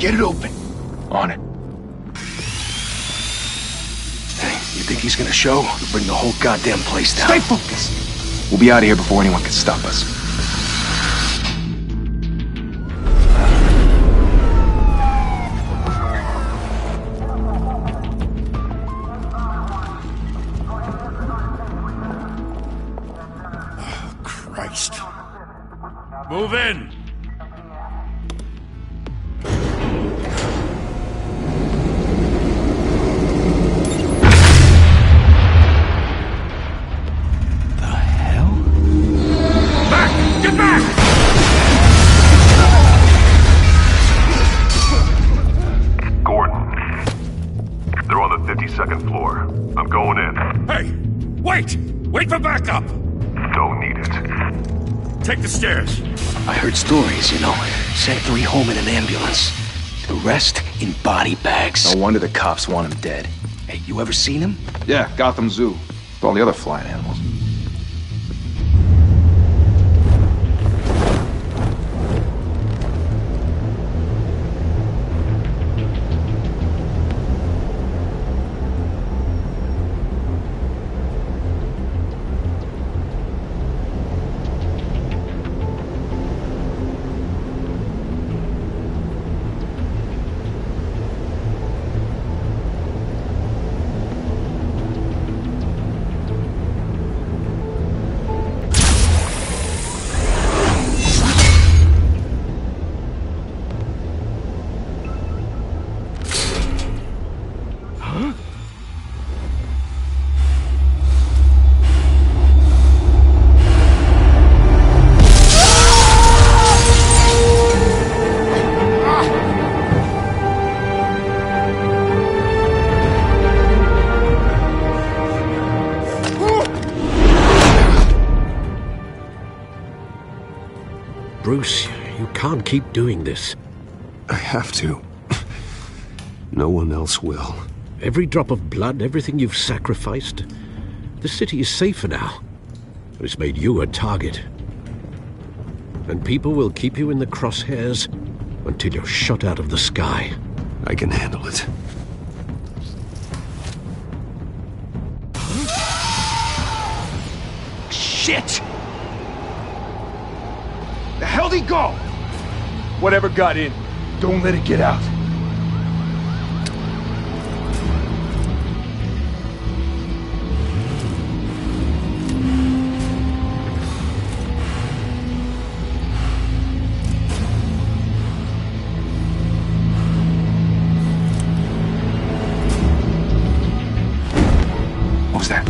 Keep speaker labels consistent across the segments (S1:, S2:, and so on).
S1: Get it open. On it. Hey, you think he's gonna show? We'll bring the whole goddamn place down.
S2: Stay focused! We'll be out of here before anyone can stop us.
S1: Christ.
S3: Move in! Wait for backup!
S4: Don't need it.
S3: Take the stairs.
S1: I heard stories, you know. Sent 3 home in an ambulance. The rest in body bags.
S2: No wonder the cops want him dead.
S1: Hey, you ever seen him?
S2: Yeah, Gotham Zoo. With all the other flying animals.
S5: Bruce, you can't keep doing this.
S6: I have to. No one else will.
S5: Every drop of blood, everything you've sacrificed. The city is safer now. It's made you a target. And people will keep you in the crosshairs until you're shot out of the sky.
S6: I can handle it.
S1: Shit! The hell'd he go? Whatever got in, don't let it get out.
S2: What was that?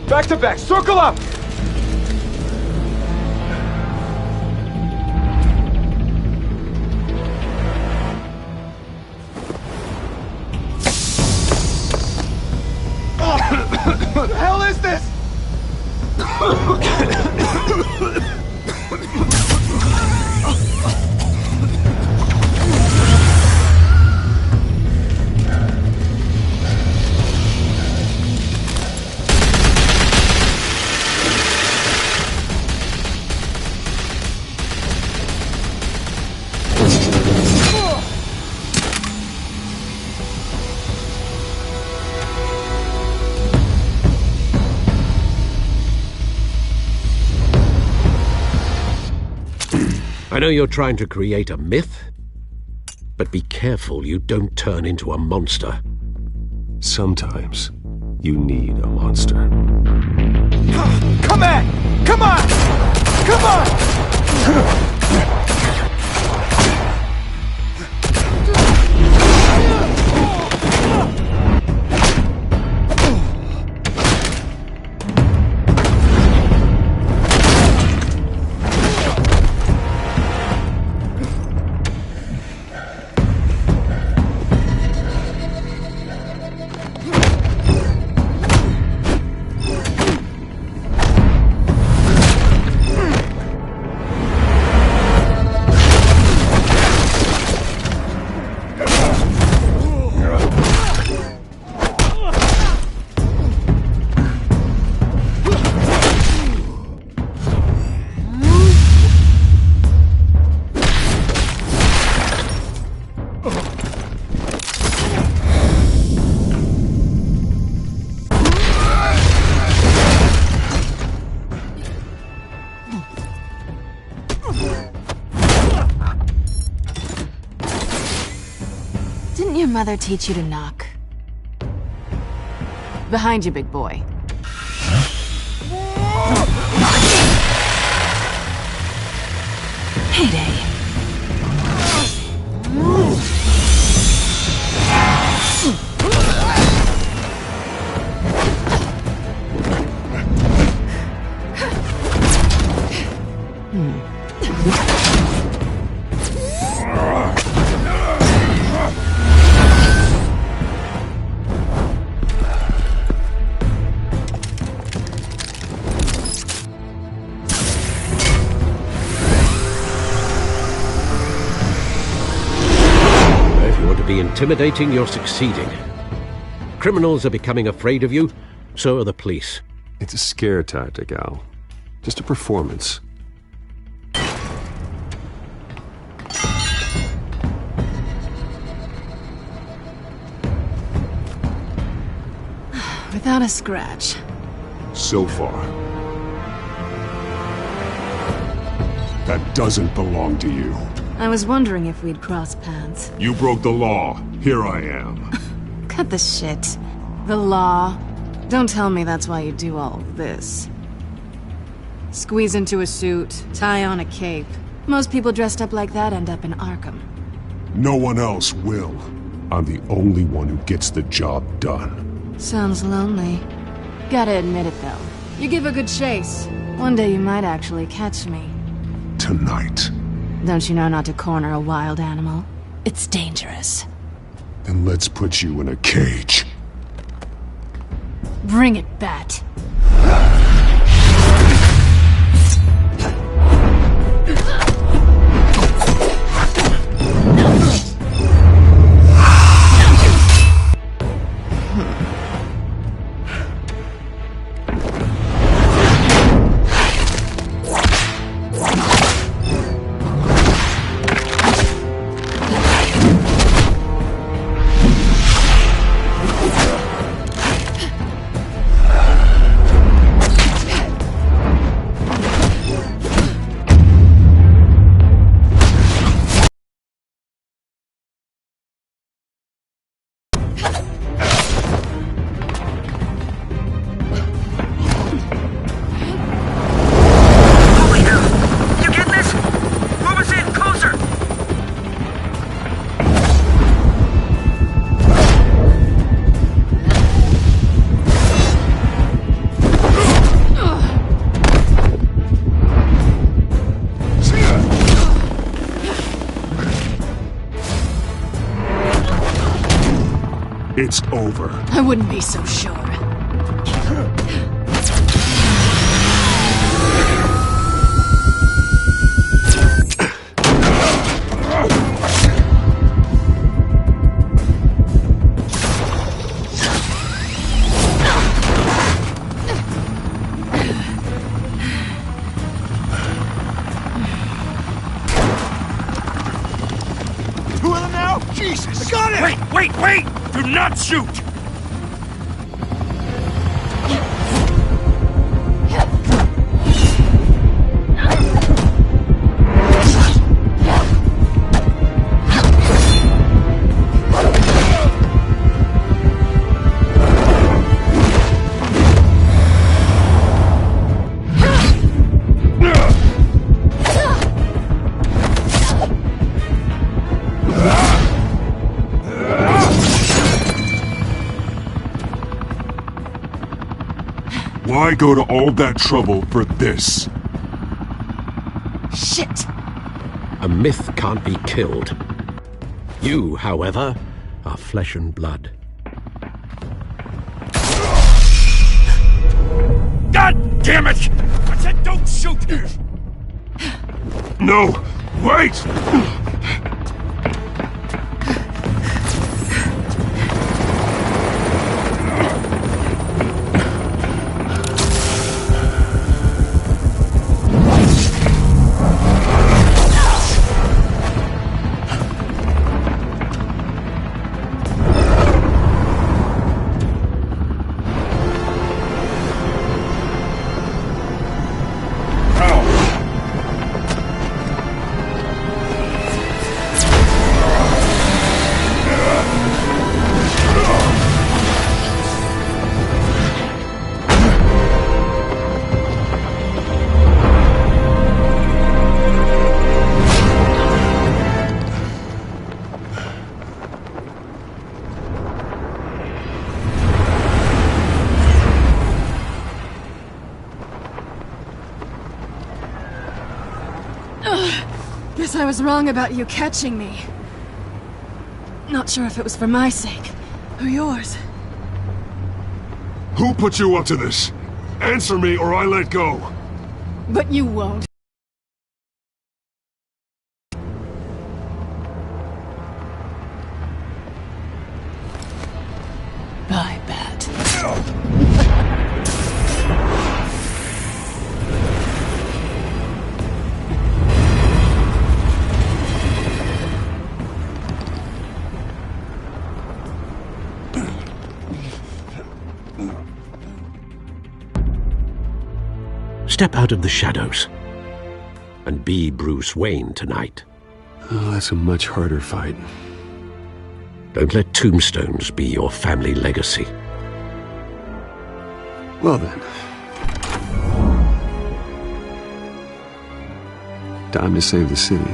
S1: Back to back, circle up! What the hell is this?
S5: I know you're trying to create a myth, but be careful you don't turn into a monster.
S6: Sometimes you need a monster.
S1: Come on! Come on! Come on!
S7: your mother teach you to knock? Behind you, big boy. Heyday.
S5: Intimidating, you're succeeding. Criminals are becoming afraid of you, so are the police.
S6: It's a scare tactic, Al. Just a performance.
S7: Without a scratch.
S8: So far. That doesn't belong to you.
S7: I was wondering if we'd cross paths.
S8: You broke the law. Here I am.
S7: Cut the shit. The law. Don't tell me that's why you do all this. Squeeze into a suit, tie on a cape. Most people dressed up like that end up in Arkham.
S8: No one else will. I'm the only one who gets the job done.
S7: Sounds lonely. Gotta admit it, though. You give a good chase. One day you might actually catch me.
S8: Tonight.
S7: Don't you know not to corner a wild animal? It's dangerous.
S8: Then let's put you in a cage.
S7: Bring it, Bat.
S8: It's over.
S7: I wouldn't be so sure.
S3: Two of them now? Jesus! I got it! Wait! Do not shoot!
S8: Why go to all that trouble for this?
S7: Shit!
S5: A myth can't be killed. You, however, are flesh and blood.
S3: God damn it! I said don't shoot!
S8: No! Wait!
S7: I was wrong about you catching me. Not sure if it was for my sake, or yours.
S8: Who put you up to this? Answer me or I let go.
S7: But you won't. Bye, Bat.
S5: Step out of the shadows and be Bruce Wayne tonight.
S6: Oh, that's a much harder fight.
S5: Don't let tombstones be your family legacy.
S6: Well then. Time to save the city.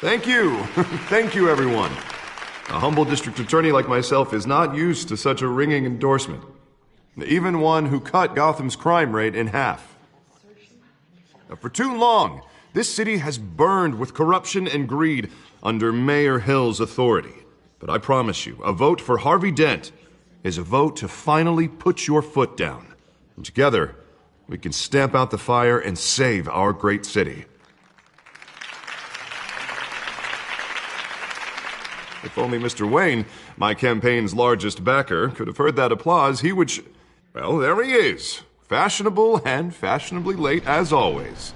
S9: Thank you. Thank you, everyone. A humble district attorney like myself is not used to such a ringing endorsement. Even one who cut Gotham's crime rate in half. For too long, this city has burned with corruption and greed under Mayor Hill's authority. But I promise you, a vote for Harvey Dent is a vote to finally put your foot down. And together, we can stamp out the fire and save our great city. If only Mr. Wayne, my campaign's largest backer, could have heard that applause, he would well, there he is. Fashionable and fashionably late as always.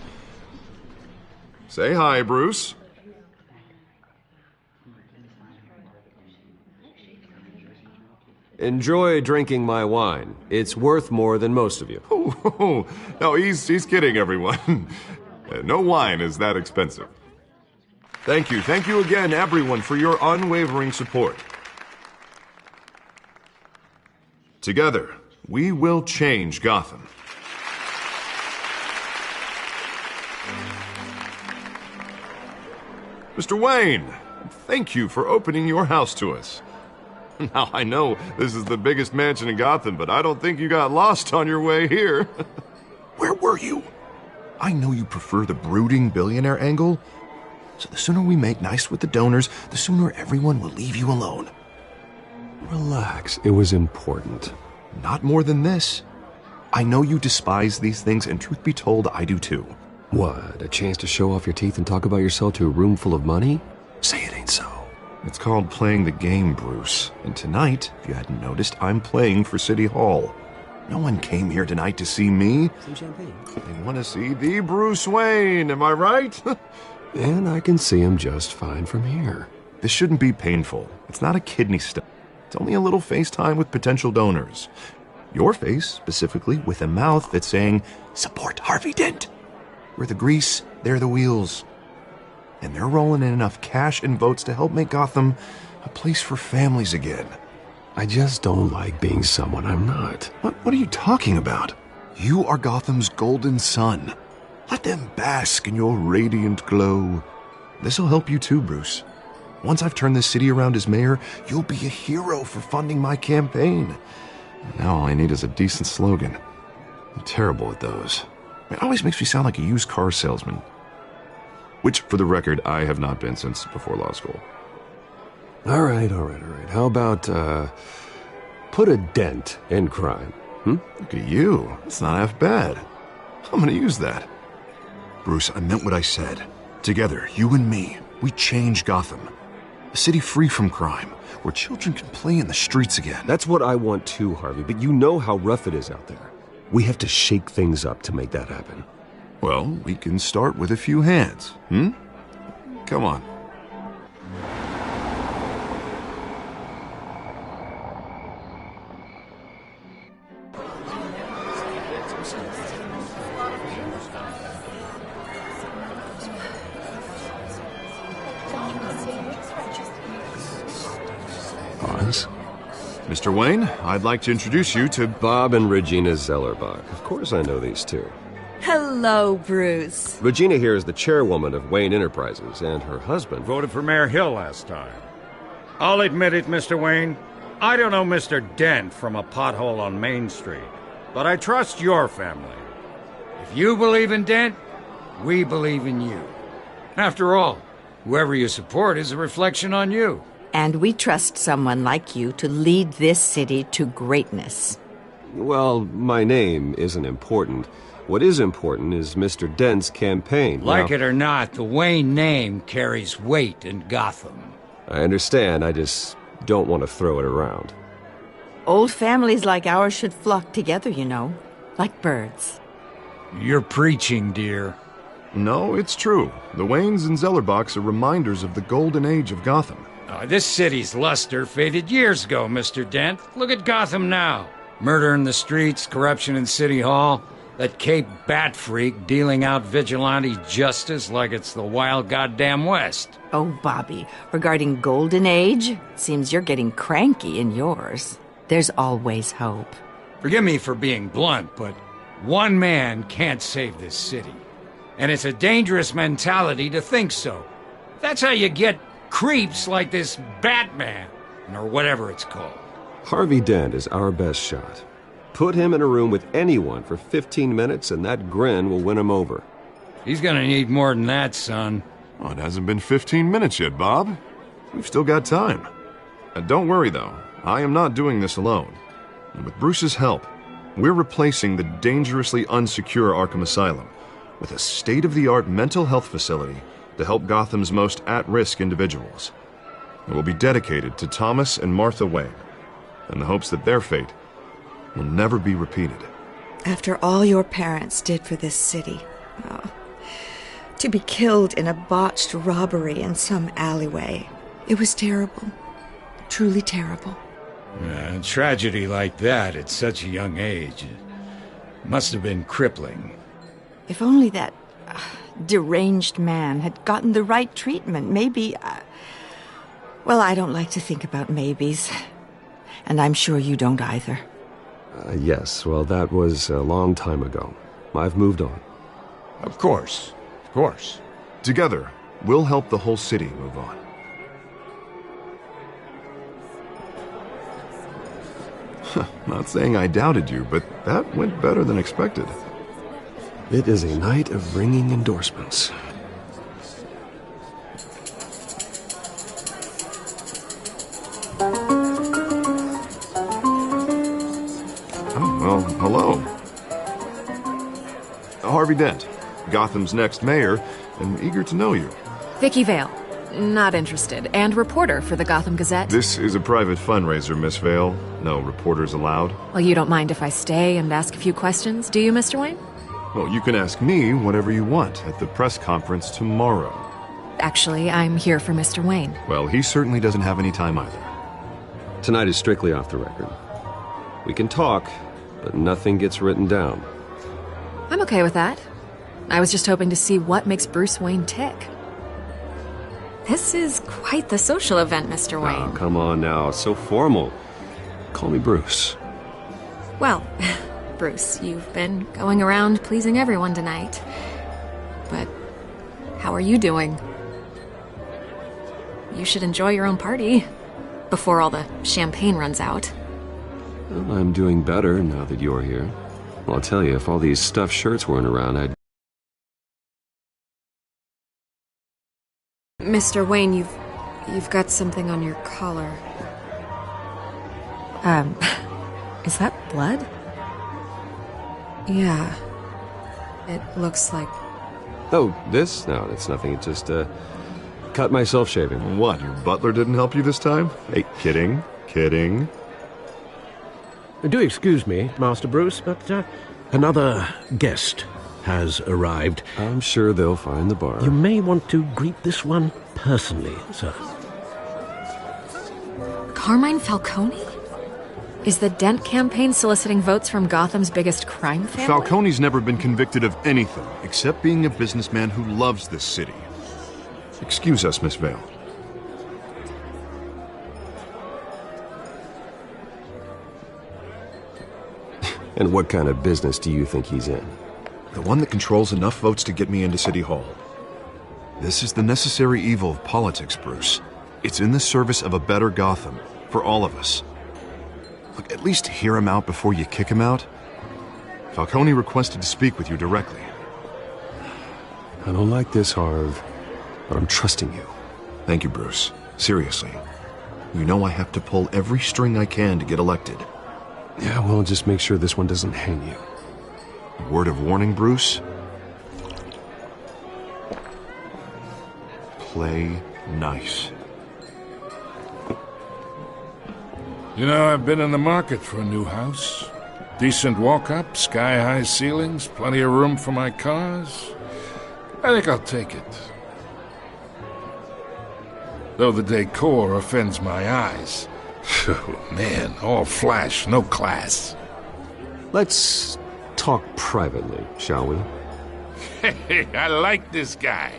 S9: Say hi, Bruce.
S10: Enjoy drinking my wine. It's worth more than most of you.
S9: Oh, no, he's kidding, everyone. No wine is that expensive. Thank you again, everyone, for your unwavering support. Together, we will change Gotham. Mr. Wayne, thank you for opening your house to us. Now, I know this is the biggest mansion in Gotham, but I don't think you got lost on your way here.
S2: Where were you? I know you prefer the brooding billionaire angle, so the sooner we make nice with the donors, the sooner everyone will leave you alone.
S6: Relax, it was important.
S2: Not more than this. I know you despise these things, and truth be told, I do too.
S6: What, a chance to show off your teeth and talk about yourself to a room full of money?
S2: Say it ain't so. It's called playing the game, Bruce. And tonight, if you hadn't noticed, I'm playing for City Hall. No one came here tonight to see me.
S10: Some champagne.
S9: They want to see the Bruce Wayne, am I right?
S6: And I can see him just fine from here.
S2: This shouldn't be painful. It's not a kidney stone. It's only a little FaceTime with potential donors. Your face, specifically, with a mouth that's saying, support Harvey Dent. We're the grease, they're the wheels. And they're rolling in enough cash and votes to help make Gotham a place for families again.
S6: I just don't like being someone I'm not.
S2: What are you talking about? You are Gotham's golden sun. Let them bask in your radiant glow. This'll help you too, Bruce. Once I've turned this city around as mayor, you'll be a hero for funding my campaign. Now all I need is a decent slogan. I'm terrible at those. It always makes me sound like a used car salesman. Which, for the record, I have not been since before law school.
S6: All right. How about, put a dent in crime?
S2: Look at you. It's not half bad. I'm gonna use that. Bruce, I meant what I said. Together, you and me, we change Gotham. A city free from crime, where children can play in the streets again.
S6: That's what I want too, Harvey, but you know how rough it is out there. We have to shake things up to make that happen.
S2: Well, we can start with a few hands, Come on.
S9: Mr. Wayne, I'd like to introduce you to
S6: Bob and Regina Zellerbach. Of course I know these two.
S11: Hello, Bruce.
S6: Regina here is the chairwoman of Wayne Enterprises, and her husband
S3: Voted for Mayor Hill last time. I'll admit it, Mr. Wayne. I don't know Mr. Dent from a pothole on Main Street, but I trust your family. If you believe in Dent, we believe in you. After all, whoever you support is a reflection on you.
S11: And we trust someone like you to lead this city to greatness.
S6: Well, my name isn't important. What is important is Mr. Dent's campaign.
S3: Like it or not, the Wayne name carries weight in Gotham.
S6: I understand, I just don't want to throw it around.
S11: Old families like ours should flock together, you know, like birds.
S3: You're preaching, dear.
S9: No, it's true. The Waynes and Zellerbachs are reminders of the golden age of Gotham.
S3: This city's luster faded years ago, Mr. Dent. Look at Gotham now. Murder in the streets, corruption in City Hall, that Cape Bat freak dealing out vigilante justice like it's the wild goddamn West.
S11: Oh, Bobby, regarding Golden Age, seems you're getting cranky in yours. There's always hope.
S3: Forgive me for being blunt, but one man can't save this city. And it's a dangerous mentality to think so. That's how you get creeps like this Batman, or whatever it's called.
S6: Harvey Dent is our best shot. Put him in a room with anyone for 15 minutes and that grin will win him over.
S3: He's gonna need more than that, son.
S9: Oh, it hasn't been 15 minutes yet, Bob. We've still got time. Don't worry, though. I am not doing this alone. And with Bruce's help, we're replacing the dangerously unsecure Arkham Asylum with a state-of-the-art mental health facility to help Gotham's most at-risk individuals. It will be dedicated to Thomas and Martha Wayne, in the hopes that their fate will never be repeated.
S12: After all your parents did for this city, to be killed in a botched robbery in some alleyway, it was terrible. Truly terrible.
S3: A tragedy like that at such a young age must have been crippling.
S11: If only that deranged man had gotten the right treatment, maybe... well, I don't like to think about maybes. And I'm sure you don't either.
S6: Yes, well, that was a long time ago. I've moved on.
S3: Of course. Of course.
S9: Together, we'll help the whole city move on. Not saying I doubted you, but that went better than expected.
S6: It is a night of ringing endorsements.
S9: Oh, well, hello. Harvey Dent, Gotham's next mayor, and eager to know you.
S7: Vicky Vale. Not interested. And reporter for the Gotham Gazette.
S9: This is a private fundraiser, Miss Vale. No reporters allowed.
S7: Well, you don't mind if I stay and ask a few questions, do you, Mr. Wayne?
S9: Well, you can ask me whatever you want at the press conference tomorrow.
S7: Actually, I'm here for Mr. Wayne.
S9: Well, he certainly doesn't have any time either.
S6: Tonight is strictly off the record. We can talk, but nothing gets written down.
S7: I'm okay with that. I was just hoping to see what makes Bruce Wayne tick. This is quite the social event, Mr. Wayne.
S6: Oh, come on now. It's so formal. Call me Bruce.
S7: Well, Bruce, you've been going around pleasing everyone tonight. But how are you doing? You should enjoy your own party before all the champagne runs out.
S6: Well, I'm doing better now that you're here. Well, I'll tell you, if all these stuffed shirts weren't around, I'd...
S7: Mr. Wayne, you've got something on your collar. Is that blood? Yeah. It looks like...
S6: Oh, this? No, it's nothing. It just, cut myself shaving.
S9: What, your butler didn't help you this time? Hey, kidding. Kidding.
S5: Do excuse me, Master Bruce, but another guest has arrived.
S6: I'm sure they'll find the bar.
S5: You may want to greet this one personally, sir.
S7: Carmine Falcone? Is the Dent campaign soliciting votes from Gotham's biggest crime family?
S9: Falcone's never been convicted of anything except being a businessman who loves this city. Excuse us, Miss Vale.
S6: And what kind of business do you think he's in?
S2: The one that controls enough votes to get me into City Hall. This is the necessary evil of politics, Bruce. It's in the service of a better Gotham, for all of us. Look, at least hear him out before you kick him out. Falcone requested to speak with you directly.
S6: I don't like this, Harv, but I'm trusting you.
S2: Thank you, Bruce. Seriously. You know I have to pull every string I can to get elected.
S6: Yeah, well, just make sure this one doesn't hang you.
S2: Word of warning, Bruce? Play nice.
S13: You know, I've been in the market for a new house. Decent walk-up, sky-high ceilings, plenty of room for my cars. I think I'll take it. Though the decor offends my eyes. Oh, man, all flash, no class.
S6: Let's talk privately, shall we?
S13: Hey, I like this guy.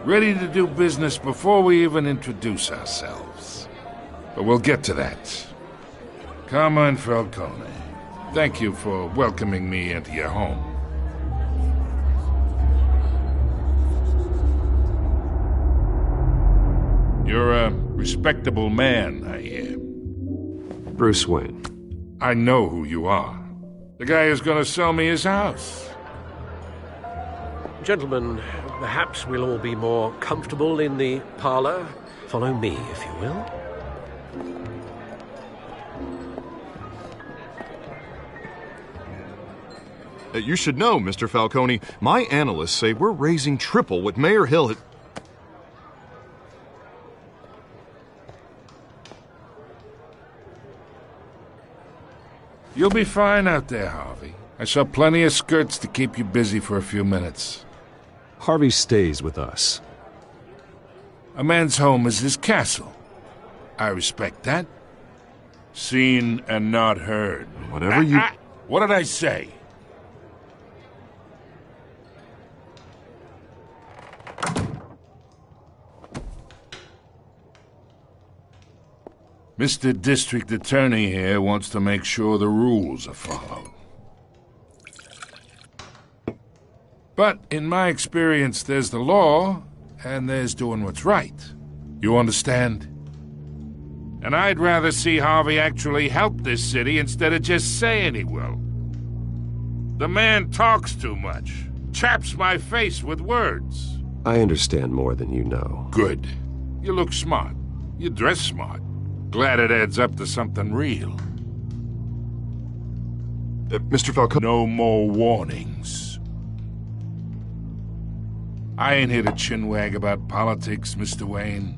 S13: Ready to do business before we even introduce ourselves. But we'll get to that. Carmine Falcone, thank you for welcoming me into your home. You're a respectable man, I hear.
S6: Bruce Wayne.
S13: I know who you are. The guy who's going to sell me his house.
S5: Gentlemen, perhaps we'll all be more comfortable in the parlor. Follow me, if you will.
S2: You should know, Mr. Falcone, my analysts say we're raising triple what Mayor Hill had...
S13: You'll be fine out there, Harvey. I saw plenty of skirts to keep you busy for a few minutes.
S6: Harvey stays with us.
S13: A man's home is his castle. I respect that. Seen and not heard.
S2: Whatever you...
S13: What did I say? Mr. District Attorney here wants to make sure the rules are followed. But in my experience, there's the law, and there's doing what's right. You understand? And I'd rather see Harvey actually help this city instead of just saying he will. The man talks too much, chaps my face with words.
S6: I understand more than you know.
S13: Good. You look smart. You dress smart. Glad it adds up to something real.
S2: Mr. Falcone...
S13: No more warnings. I ain't here to chinwag about politics, Mr. Wayne.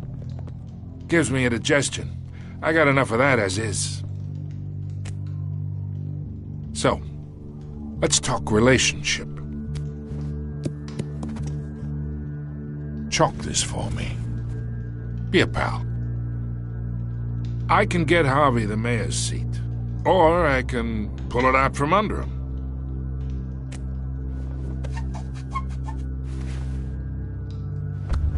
S13: Gives me indigestion. I got enough of that as is. So, let's talk relationship. Chalk this for me. Be a pal. I can get Harvey the mayor's seat, or I can pull it out from under him.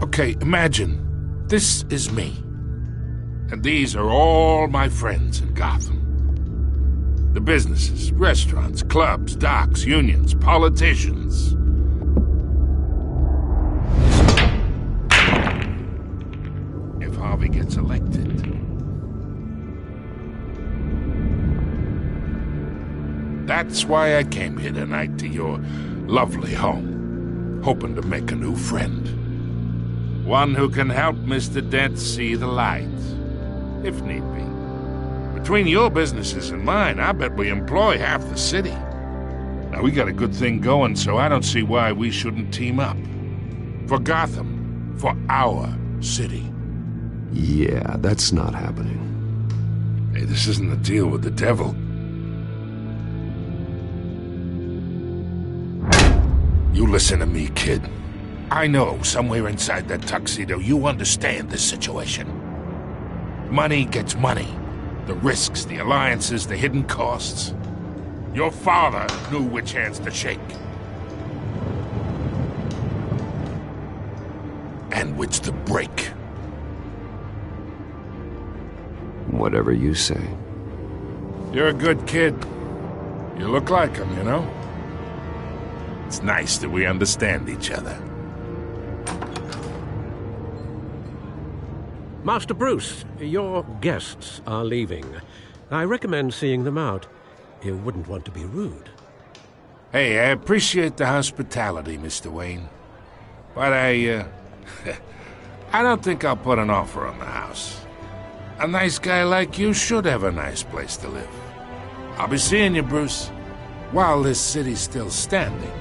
S13: Okay, imagine this is me, and these are all my friends in Gotham. The businesses, restaurants, clubs, docks, unions, politicians. If Harvey gets elected, that's why I came here tonight to your lovely home, hoping to make a new friend. One who can help Mr. Dent see the light, if need be. Between your businesses and mine, I bet we employ half the city. Now, we got a good thing going, so I don't see why we shouldn't team up. For Gotham, for our city.
S6: Yeah, that's not happening.
S13: Hey, this isn't a deal with the devil. You listen to me, kid. I know somewhere inside that tuxedo you understand this situation. Money gets money. The risks, the alliances, the hidden costs. Your father knew which hands to shake. And which to break.
S6: Whatever you say.
S13: You're a good kid. You look like him, you know? It's nice that we understand each other.
S5: Master Bruce, your guests are leaving. I recommend seeing them out. You wouldn't want to be rude.
S13: Hey, I appreciate the hospitality, Mr. Wayne. But I don't think I'll put an offer on the house. A nice guy like you should have a nice place to live. I'll be seeing you, Bruce, while this city's still standing.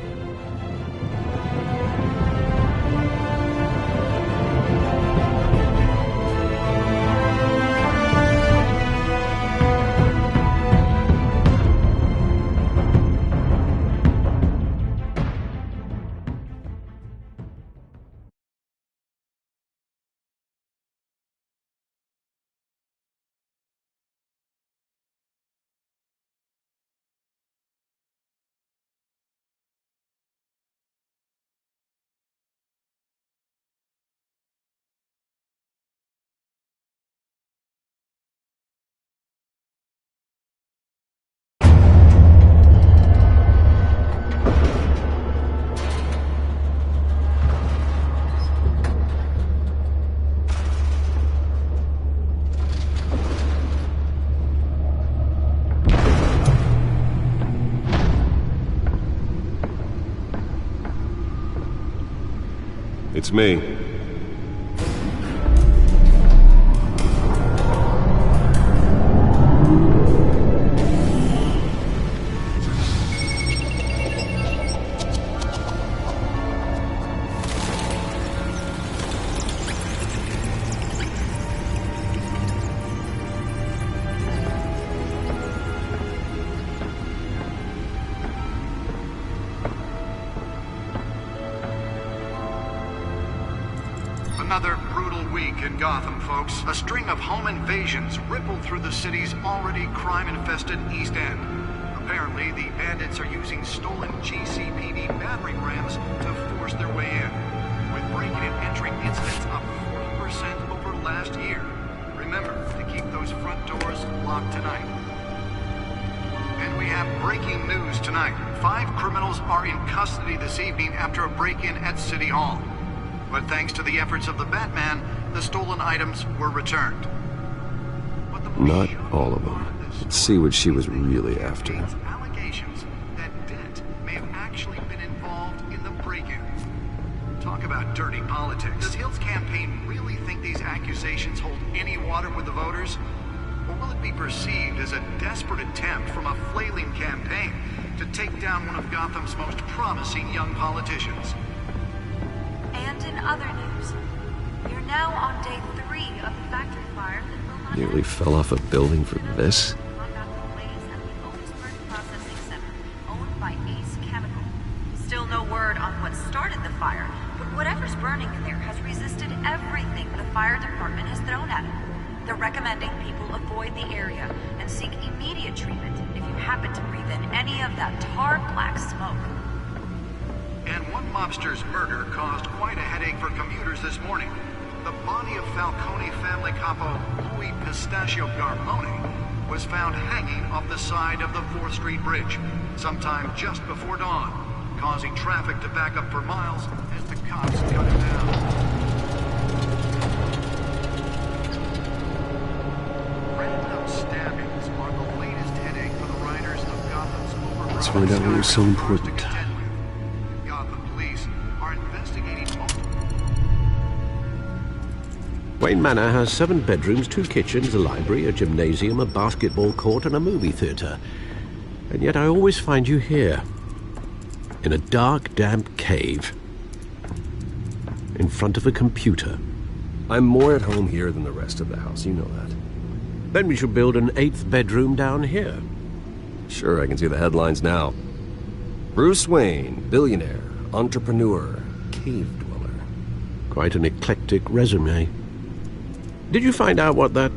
S6: It's me.
S14: Another brutal week in Gotham, folks. A string of home invasions rippled through the city's already crime-infested East End. Apparently, the bandits are using stolen GCPD battering rams to force their way in, with breaking and entering incidents up 40% over last year. Remember to keep those front doors locked tonight. And we have breaking news tonight. 5 criminals are in custody this evening after a break-in at City Hall. But thanks to the efforts of the Batman, the stolen items were returned.
S6: Not all of them. Let's see what she was really after.
S14: Allegations that Dent may have actually been involved in the break-in. Talk about dirty politics. Does Hill's campaign really think these accusations hold any water with the voters? Or will it be perceived as a desperate attempt from a flailing campaign to take down one of Gotham's most promising young politicians?
S15: And in other news, we're now on day 3 of the factory fire that will not
S6: Nearly fell off a building for this?
S15: owned by Ace Chemical. Still no word on what started the fire, but whatever's burning in there has resisted everything the fire department has thrown at it. They're recommending people avoid the area and seek immediate treatment if you happen to breathe in any of that tar black smoke.
S14: And one mobster's murder caused quite a headache for commuters this morning. The body of Falcone family capo Louis Pistachio Garmone was found hanging off the side of the 4th Street Bridge sometime just before dawn, causing traffic to back up for miles as the cops cut him down. Random stabbings are the latest headache for the riders of Gotham's overcrowded
S6: Let's find out what was so important.
S5: Wayne Manor has 7 bedrooms, 2 kitchens, a library, a gymnasium, a basketball court, and a movie theatre. And yet I always find you here, in a dark, damp cave, in front of a computer.
S6: I'm more at home here than the rest of the house, you know that.
S5: Then we should build an 8th bedroom down here.
S6: Sure, I can see the headlines now. Bruce Wayne, billionaire, entrepreneur, cave dweller.
S5: Quite an eclectic resume. Did you find out what that,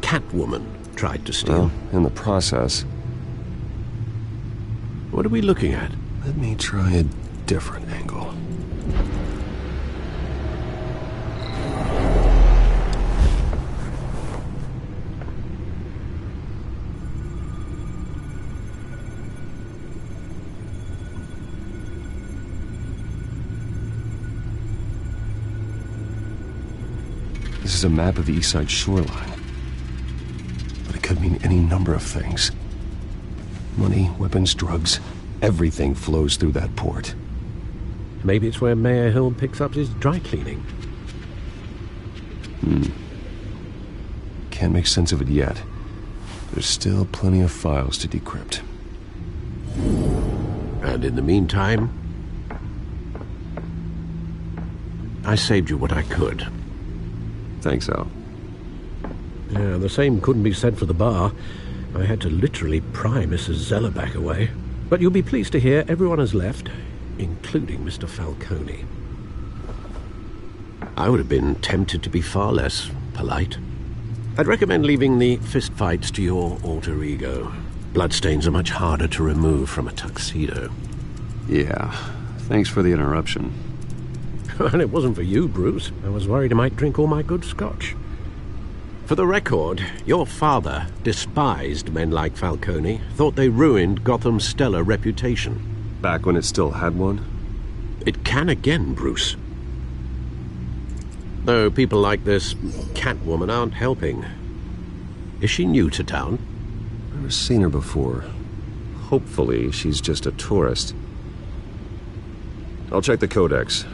S5: Catwoman tried to steal?
S6: Well, in the process.
S5: What are we looking at?
S6: Let me try a different angle.
S2: is a map of the east side shoreline. But it could mean any number of things. Money, weapons, drugs, everything flows through that port.
S5: Maybe it's where Mayor Hill picks up his dry cleaning.
S2: Can't make sense of it yet. There's still plenty of files to decrypt.
S5: And in the meantime, I saved you what I could.
S6: Thanks, Al.
S5: Yeah, the same couldn't be said for the bar. I had to literally pry Mrs. Zellerback away. But you'll be pleased to hear everyone has left, including Mr. Falcone. I would have been tempted to be far less polite. I'd recommend leaving the fistfights to your alter ego. Bloodstains are much harder to remove from a tuxedo.
S6: Yeah, thanks for the interruption.
S5: And it wasn't for you, Bruce. I was worried I might drink all my good scotch. For the record, your father despised men like Falcone, thought they ruined Gotham's stellar reputation.
S6: Back when it still had one?
S5: It can again, Bruce. Though people like this Catwoman aren't helping. Is she new to town?
S6: Never seen her before. Hopefully, she's just a tourist. I'll check the codex.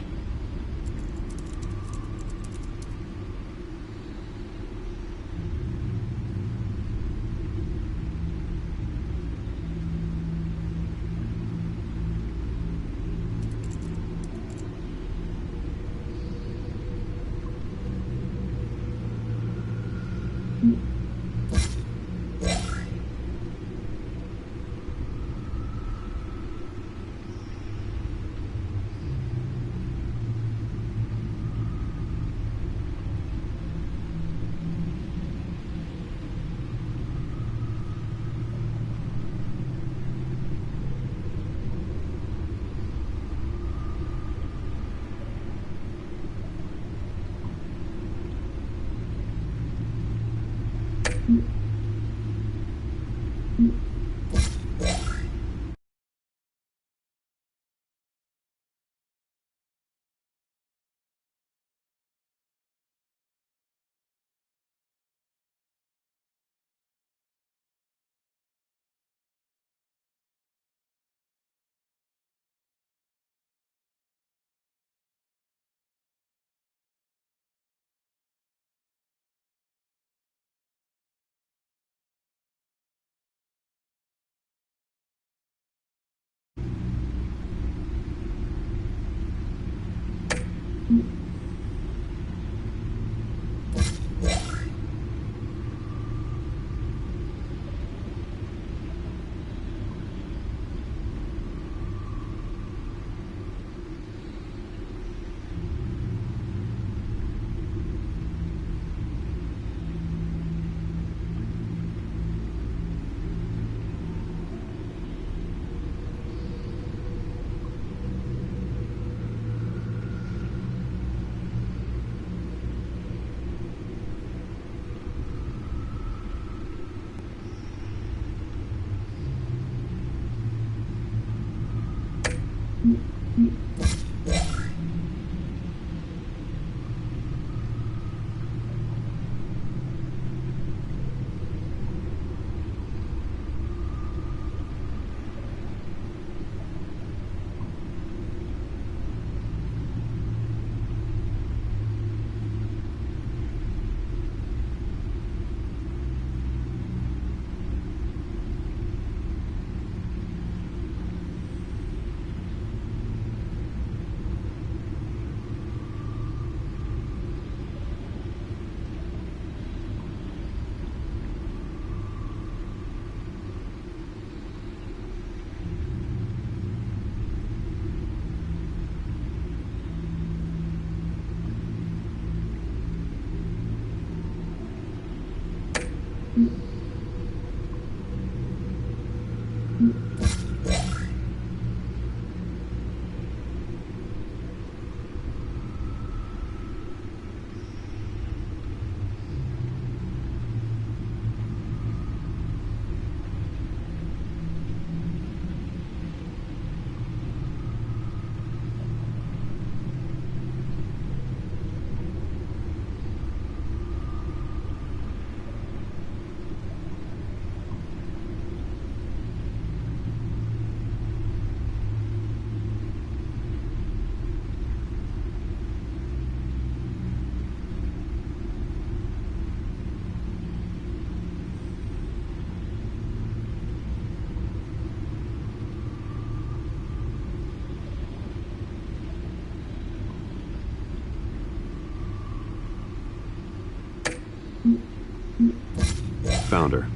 S2: found her.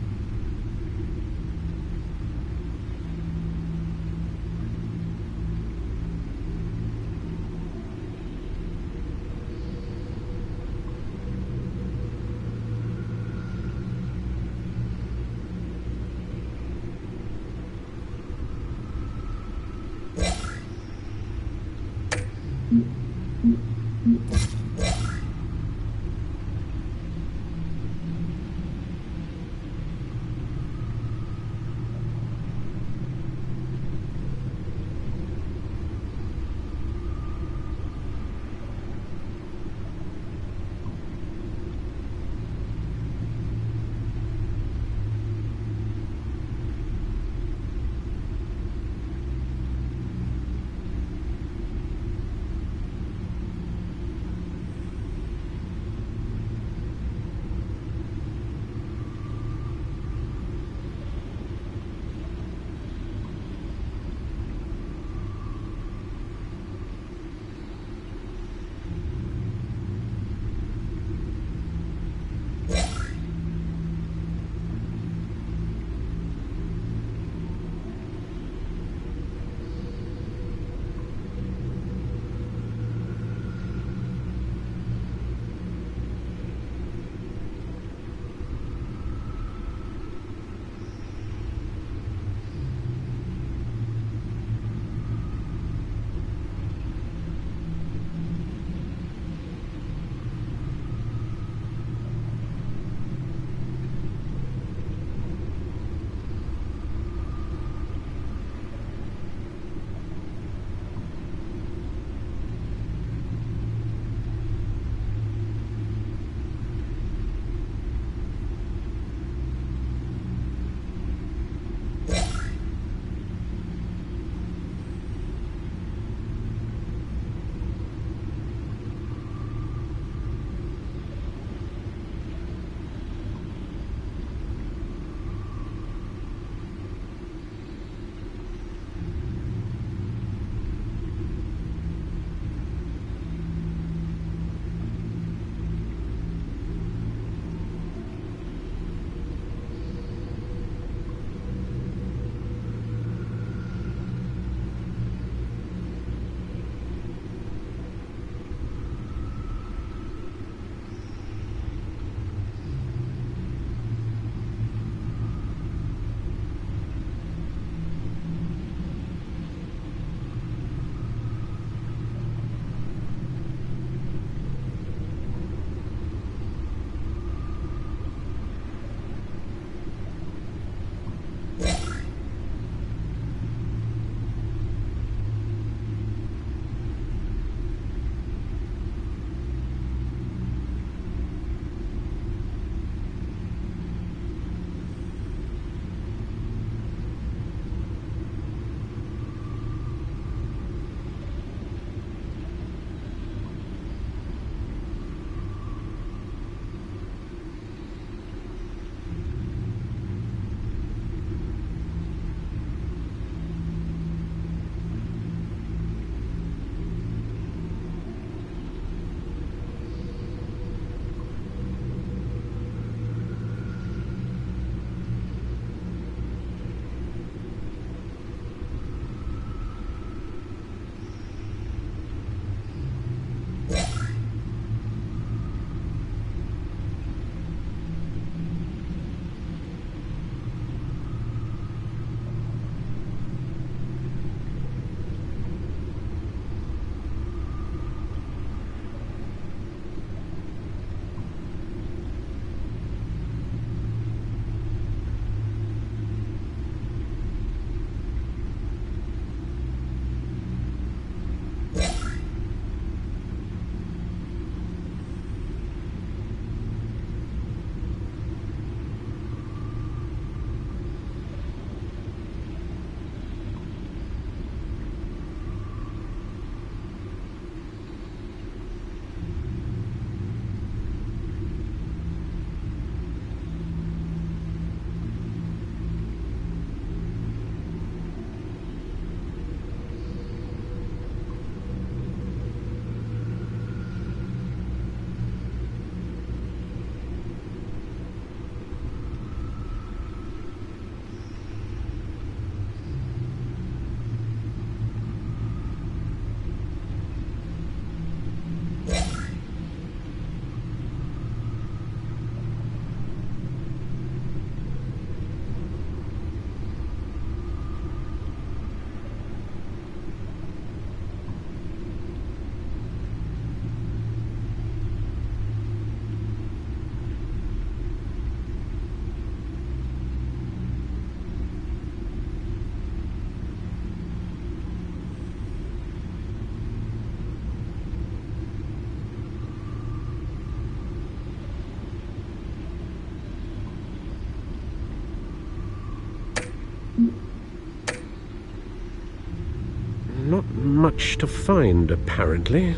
S5: much to find, apparently.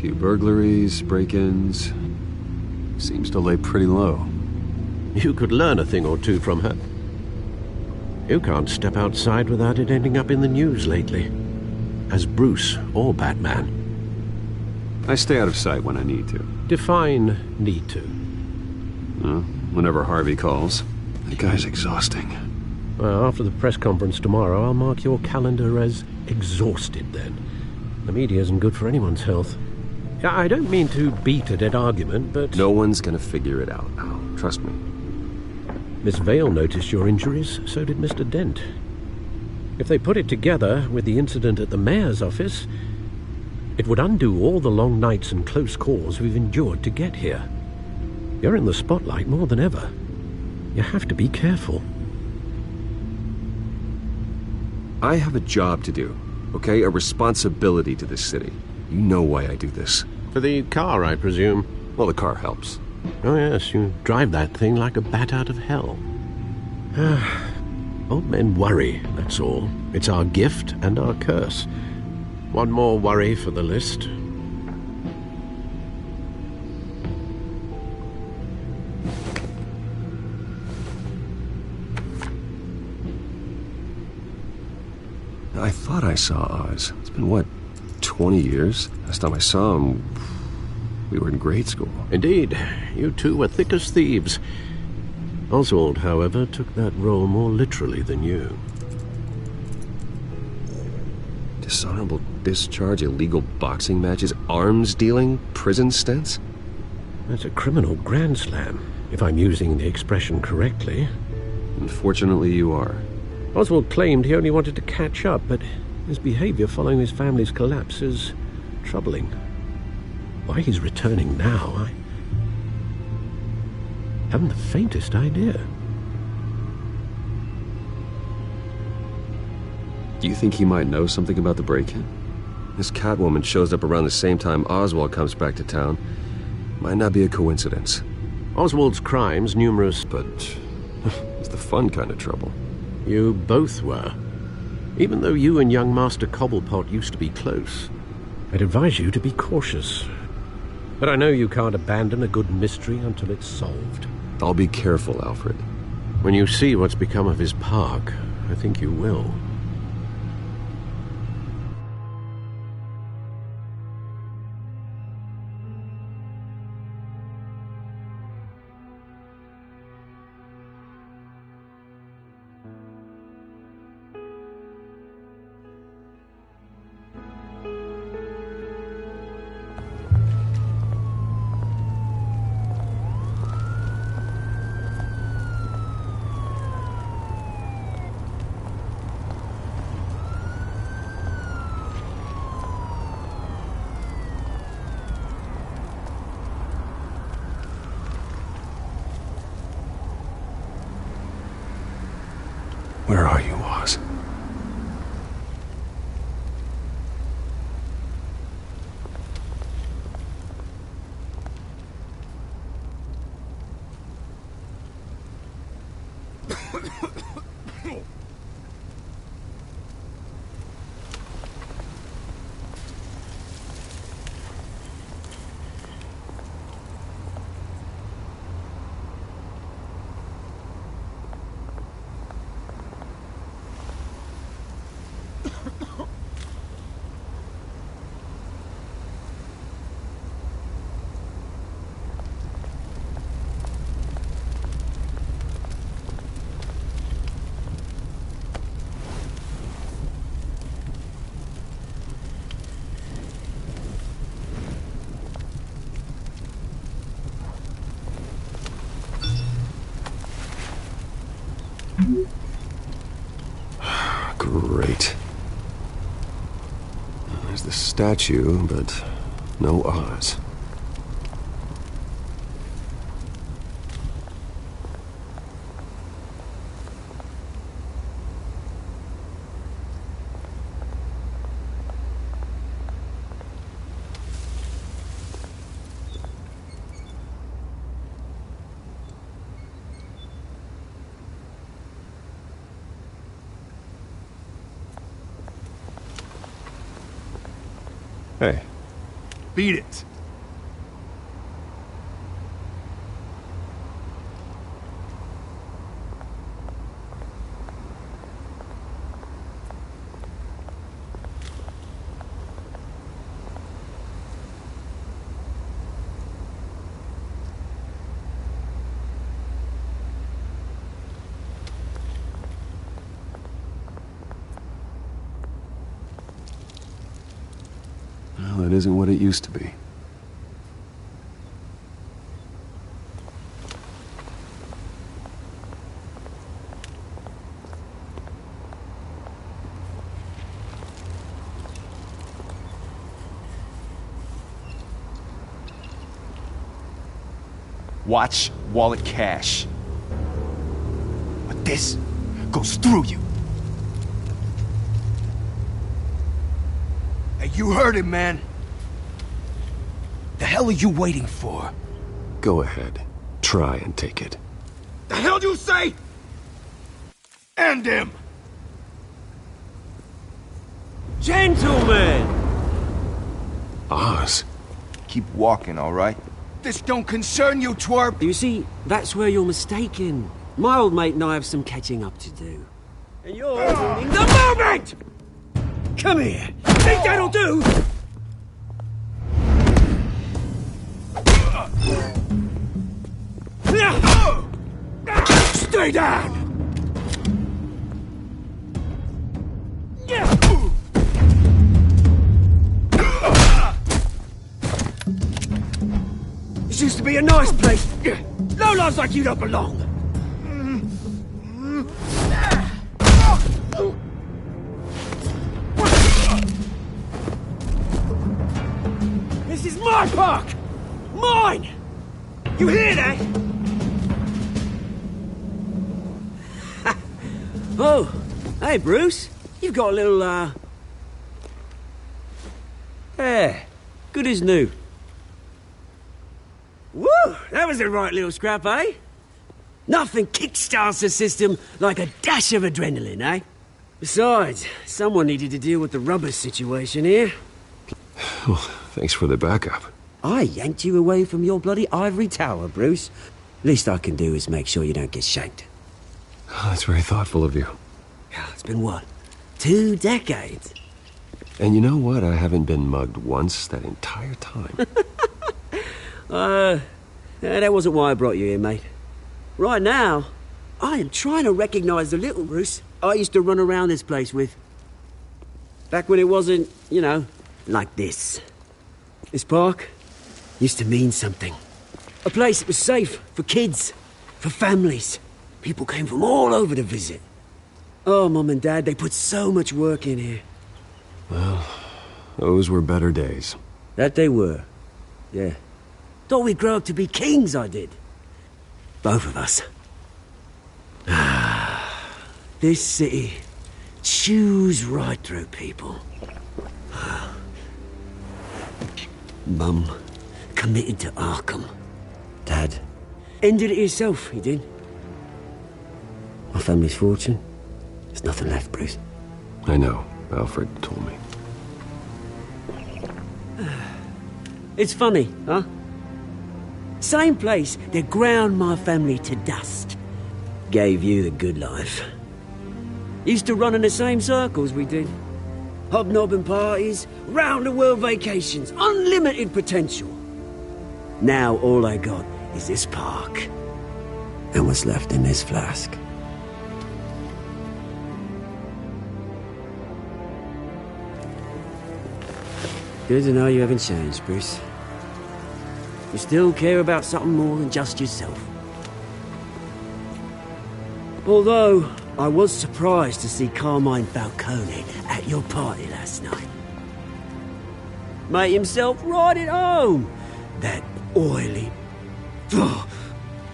S6: Few burglaries, break-ins. Seems to lay pretty low.
S5: You could learn a thing or two from her. You can't step outside without it ending up in the news lately. As Bruce or Batman.
S6: I stay out of sight when I need to.
S5: Define need to.
S6: Whenever Harvey calls. That guy's exhausting.
S5: Well, after the press conference tomorrow, I'll mark your calendar as exhausted then. The media isn't good for anyone's health. I don't mean to beat a dead argument, but...
S6: No one's gonna figure it out now. Trust me.
S5: Miss Vale noticed your injuries, so did Mr. Dent. If they put it together with the incident at the mayor's office, it would undo all the long nights and close calls we've endured to get here. You're in the spotlight more than ever. You have to be careful.
S6: I have a job to do, okay? A responsibility to this city. You know why I do this.
S5: For the car, I presume?
S6: Well, the car helps.
S5: Oh yes, you drive that thing like a bat out of hell. Old men worry, that's all. It's our gift and our curse. One more worry for the list.
S6: I thought I saw Oz. It's been, what, 20 years? Last time I saw him, we were in grade school.
S5: Indeed. You two were thick as thieves. Oswald, however, took that role more literally than you.
S6: Dishonorable discharge, illegal boxing matches, arms dealing, prison stints?
S5: That's a criminal grand slam, if I'm using the expression correctly.
S6: Unfortunately, you are.
S5: Oswald claimed he only wanted to catch up, but his behavior following his family's collapse is troubling. Why he's returning now, I haven't the faintest idea.
S6: Do you think he might know something about the break-in? This Catwoman shows up around the same time Oswald comes back to town. Might not be a coincidence.
S5: Oswald's crimes, numerous...
S6: But it's the fun kind of trouble.
S5: You both were. Even though you and young Master Cobblepot used to be close, I'd advise you to be cautious. But I know you can't abandon a good mystery until it's solved.
S6: I'll be careful, Alfred.
S5: When you see what's become of his park, I think you will.
S6: Where are you, Oz? Great. There's the statue, but no Oz. Hey.
S2: Beat it.
S6: Well, it isn't what it used to be.
S1: Watch wallet cash. But this goes through you. Hey, you heard him, man. The hell are you waiting for?
S6: Go ahead. Try and take it.
S1: The hell do you say? End him!
S16: Gentlemen!
S6: Oz.
S1: Keep walking, all right? This don't concern you, twerp!
S16: You see, that's where you're mistaken. My old mate and I have some catching up to do. And you're ruining the moment! Come here! Think that'll do?
S1: Stay down!
S16: This used to be a nice place. Lowlifes like you don't belong. This is my park! Mine! You hear that? Oh, hey Bruce. You've got a little, yeah, good as new. Woo! That was a right little scrap, eh? Nothing kickstarts the system like a dash of adrenaline, eh? Besides, someone needed to deal with the rubber situation here.
S6: Well, thanks for the backup.
S16: I yanked you away from your bloody ivory tower, Bruce. Least I can do is make sure you don't get shanked.
S6: Oh, that's very thoughtful of you.
S16: It's been what? 2 decades?
S6: And you know what? I haven't been mugged once that entire time.
S16: That wasn't why I brought you here, mate. Right now, I am trying to recognize the little Bruce I used to run around this place with. Back when it wasn't, you know, like this. This park used to mean something. A place that was safe for kids, for families. People came from all over to visit. Oh, Mum and Dad, they put so much work in here.
S6: Well, those were better days.
S16: That they were, yeah. Thought we'd grow up to be kings, I did. Both of us. This city chews right through people. Mum committed to Arkham. Dad ended it himself, he did. My family's fortune, there's nothing left, Bruce.
S6: I know. Alfred told me.
S16: It's funny, huh? Same place that ground my family to dust. Gave you the good life. Used to run in the same circles we did. Hobnobbing parties, round-the-world vacations, unlimited potential. Now all I got is this park. And what's left in this flask. Good to know you haven't changed, Bruce. You still care about something more than just yourself. Although, I was surprised to see Carmine Falcone at your party last night. Made himself right at home. That oily... Oh,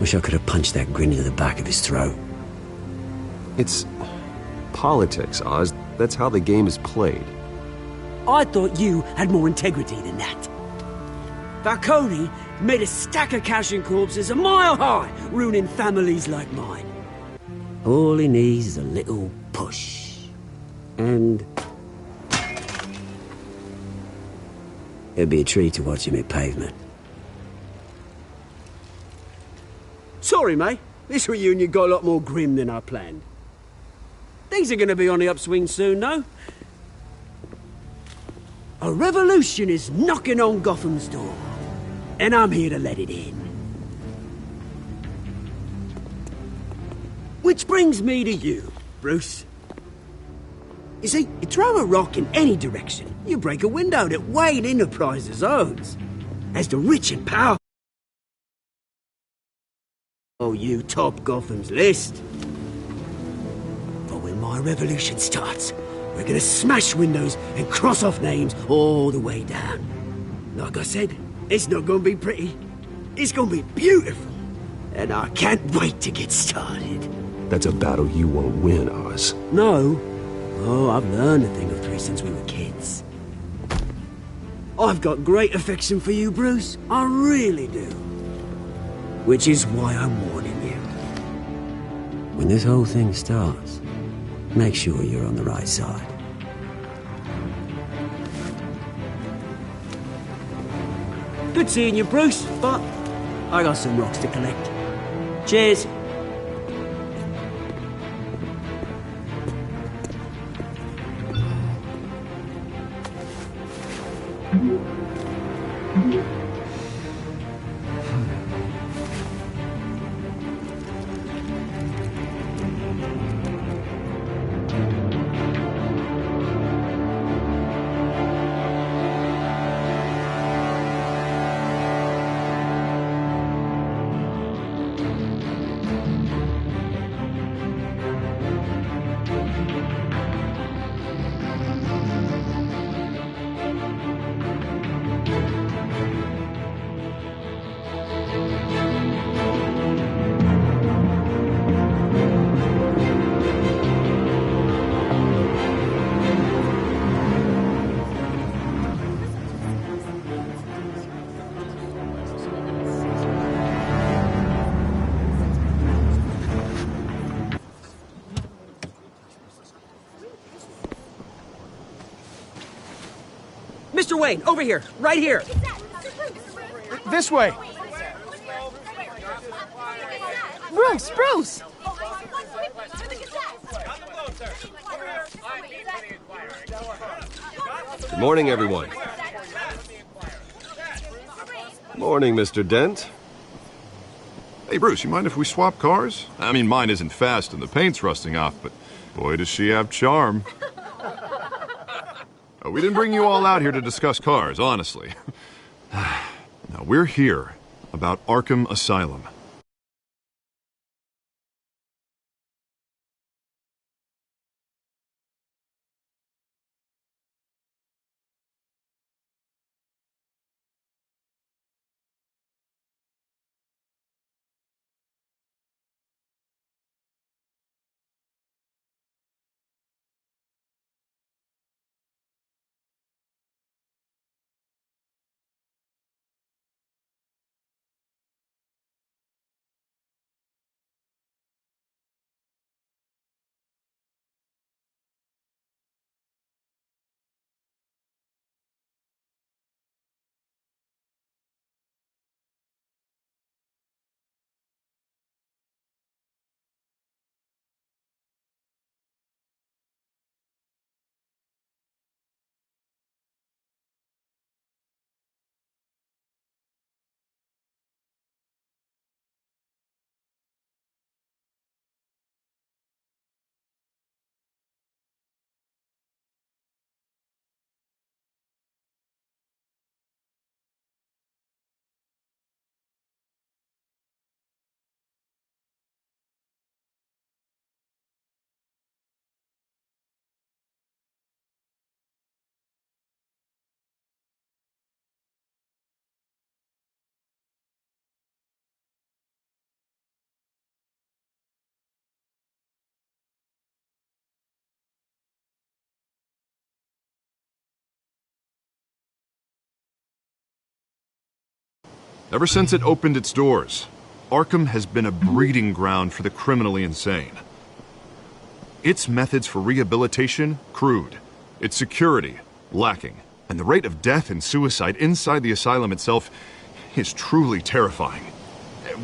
S16: wish I could have punched that grin into the back of his throat.
S6: It's politics, Oz. That's how the game is played.
S16: I thought you had more integrity than that. Falcone made a stack of cash and corpses a mile high, ruining families like mine. All he needs is a little push. And... It'd be a treat to watch him hit pavement. Sorry, mate. This reunion got a lot more grim than I planned. Things are going to be on the upswing soon, though. A revolution is knocking on Gotham's door, and I'm here to let it in. Which brings me to you, Bruce. You see, you throw a rock in any direction, you break a window that Wayne Enterprises owns. As the rich and powerful, you top Gotham's list. But when my revolution starts, we're gonna smash windows and cross off names all the way down. Like I said, it's not gonna be pretty. It's gonna be beautiful. And I can't wait to get started.
S6: That's a battle you won't win, Oz.
S16: No. Oh, I've learned a thing or three since we were kids. I've got great affection for you, Bruce. I really do. Which is why I'm warning you. When this whole thing starts, make sure you're on the right side. Good seeing you, Bruce, but I got some rocks to collect. Cheers.
S17: Mr. Wayne, over here. Right here.
S18: This way.
S7: Bruce!
S6: Good morning, everyone. Morning, Mr. Dent.
S9: Hey, Bruce, you mind if we swap cars? I mean, mine isn't fast and the paint's rusting off, but boy, does she have charm. We didn't bring you all out here to discuss cars, honestly. Now, we're here about Arkham Asylum. Ever since it opened its doors, Arkham has been a breeding ground for the criminally insane. Its methods for rehabilitation, crude. Its security, lacking. And the rate of death and suicide inside the asylum itself is truly terrifying.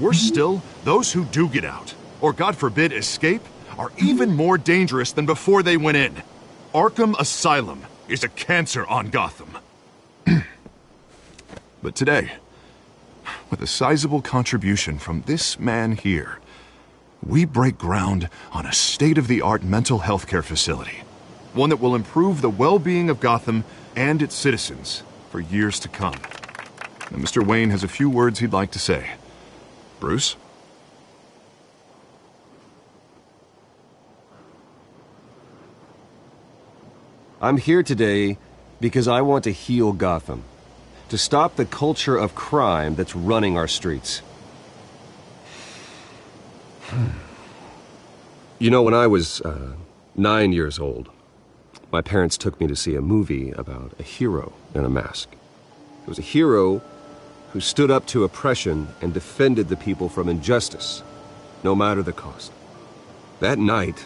S9: Worse still, those who do get out, or God forbid escape, are even more dangerous than before they went in. Arkham Asylum is a cancer on Gotham. But today, with a sizable contribution from this man here, we break ground on a state-of-the-art mental health care facility. One that will improve the well-being of Gotham and its citizens for years to come. Now, Mr. Wayne has a few words he'd like to say. Bruce?
S6: I'm here today because I want to heal Gotham. To stop the culture of crime that's running our streets. You know, when I was 9 years old, my parents took me to see a movie about a hero in a mask. It was a hero who stood up to oppression and defended the people from injustice, no matter the cost. That night,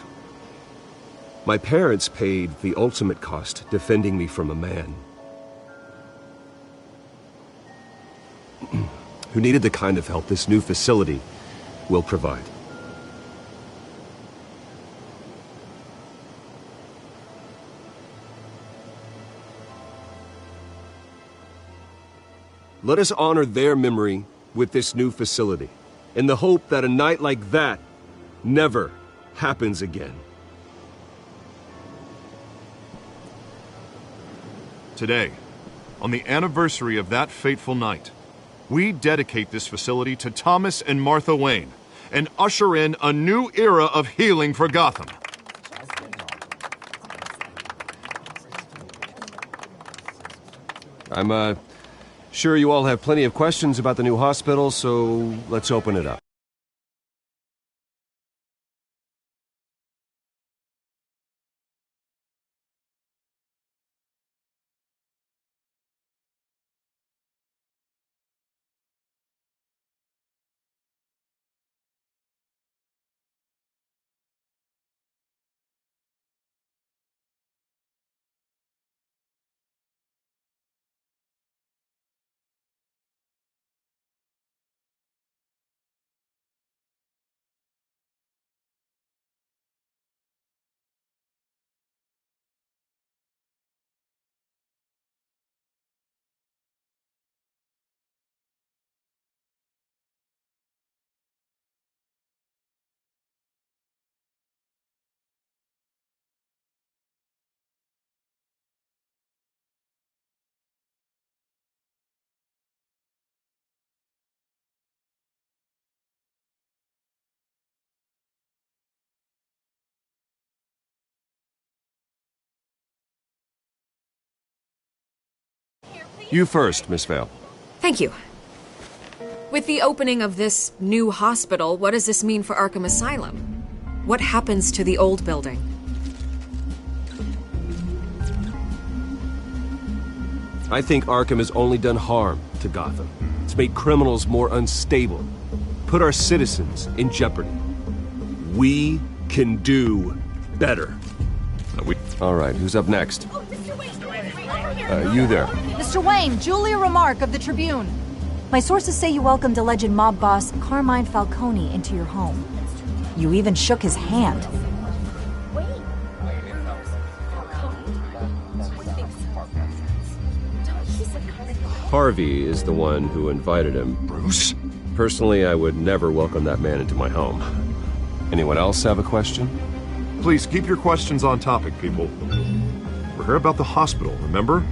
S6: my parents paid the ultimate cost defending me from a man who needed the kind of help this new facility will provide. Let us honor their memory with this new facility, in the hope that a night like that never happens again.
S9: Today, on the anniversary of that fateful night, we dedicate this facility to Thomas and Martha Wayne and usher in a new era of healing for Gotham.
S6: I'm sure you all have plenty of questions about the new hospital, so let's open it up. You first, Miss Vale.
S19: Thank you. With the opening of this new hospital, what does this mean for Arkham Asylum? What happens to the old building?
S6: I think Arkham has only done harm to Gotham. It's made criminals more unstable, put our citizens in jeopardy. We can do better. All right, who's up next? You there.
S20: Mr. Wayne, Julia Remark of the Tribune. My sources say you welcomed alleged mob boss Carmine Falcone into your home. You even shook his hand.
S6: Harvey is the one who invited him.
S9: Bruce?
S6: Personally, I would never welcome that man into my home. Anyone else have a question?
S9: Please keep your questions on topic, people. We're here about the hospital, remember?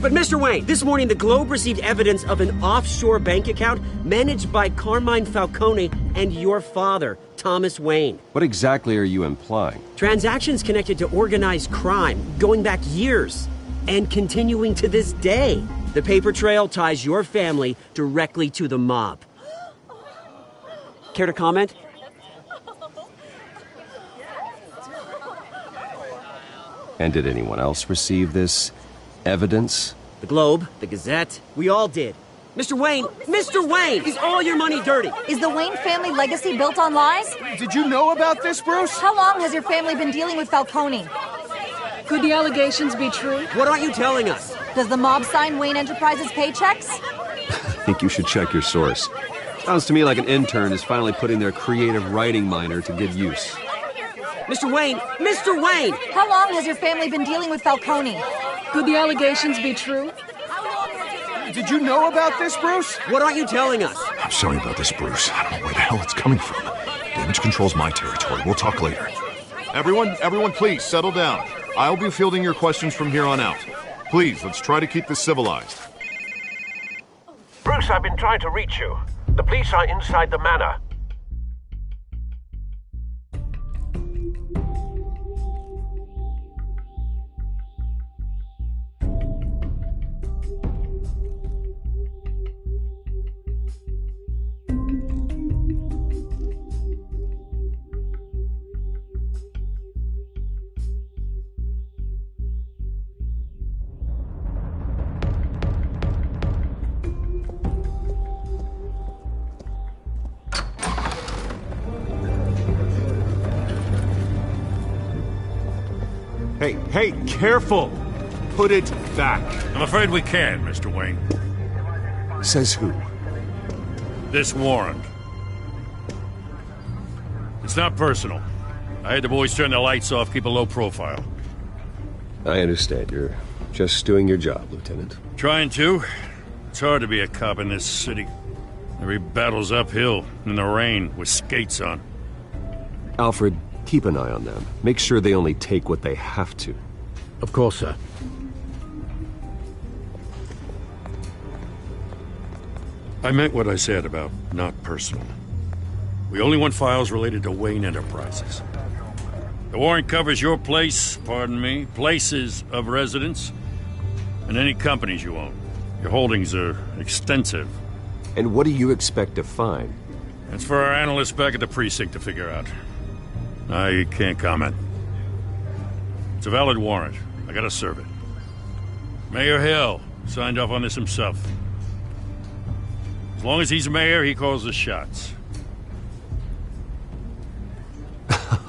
S16: But Mr. Wayne, this morning the Globe received evidence of an offshore bank account managed by Carmine Falcone and your father, Thomas Wayne.
S6: What exactly are you implying?
S16: Transactions connected to organized crime, going back years, and continuing to this day. The paper trail ties your family directly to the mob. Care to comment?
S6: And did anyone else receive this evidence?
S16: The Globe, the Gazette, we all did. Mr. Wayne, is all your money dirty?
S20: Is the Wayne family legacy built on lies?
S18: Did you know about this, Bruce?
S20: How long has your family been dealing with Falcone?
S17: Could the allegations be true?
S16: What aren't you telling us?
S20: Does the mob sign Wayne Enterprises paychecks?
S6: I think you should check your source. Sounds to me like an intern is finally putting their creative writing minor to good use.
S16: Mr. Wayne! Mr. Wayne!
S20: How long has your family been dealing with Falcone?
S17: Could the allegations be true?
S18: Did you know about this, Bruce?
S16: What aren't you telling us?
S2: I'm sorry about this, Bruce. I don't know where the hell it's coming from. Damage control's my territory. We'll talk later.
S9: Everyone, please settle down. I'll be fielding your questions from here on out. Please, let's try to keep this civilized.
S5: Bruce, I've been trying to reach you. The police are inside the manor.
S9: Hey, careful! Put it back.
S3: I'm afraid we can, Mr. Wayne.
S2: Says who?
S3: This warrant. It's not personal. I had the boys turn the lights off, keep a low profile.
S6: I understand. You're just doing your job, Lieutenant.
S3: Trying to. It's hard to be a cop in this city. Every battle's uphill, in the rain, with skates on.
S6: Alfred, keep an eye on them. Make sure they only take what they have to.
S5: Of course, sir.
S3: I meant what I said about not personal. We only want files related to Wayne Enterprises. The warrant covers your place, pardon me, places of residence, and any companies you own. Your holdings are extensive.
S6: And what do you expect to find?
S3: That's for our analysts back at the precinct to figure out. I can't comment. It's a valid warrant. I gotta serve it. Mayor Hill signed off on this himself. As long as he's mayor, he calls the shots.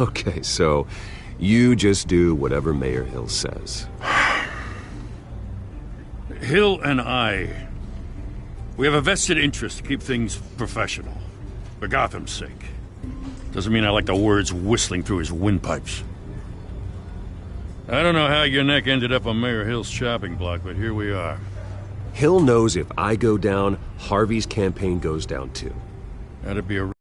S6: Okay, so you just do whatever Mayor Hill says.
S3: Hill and I, we have a vested interest to keep things professional. For Gotham's sake. Doesn't mean I like the words whistling through his windpipes. I don't know how your neck ended up on Mayor Hill's chopping block, but here we are.
S6: Hill knows if I go down, Harvey's campaign goes down too.
S3: That'd be a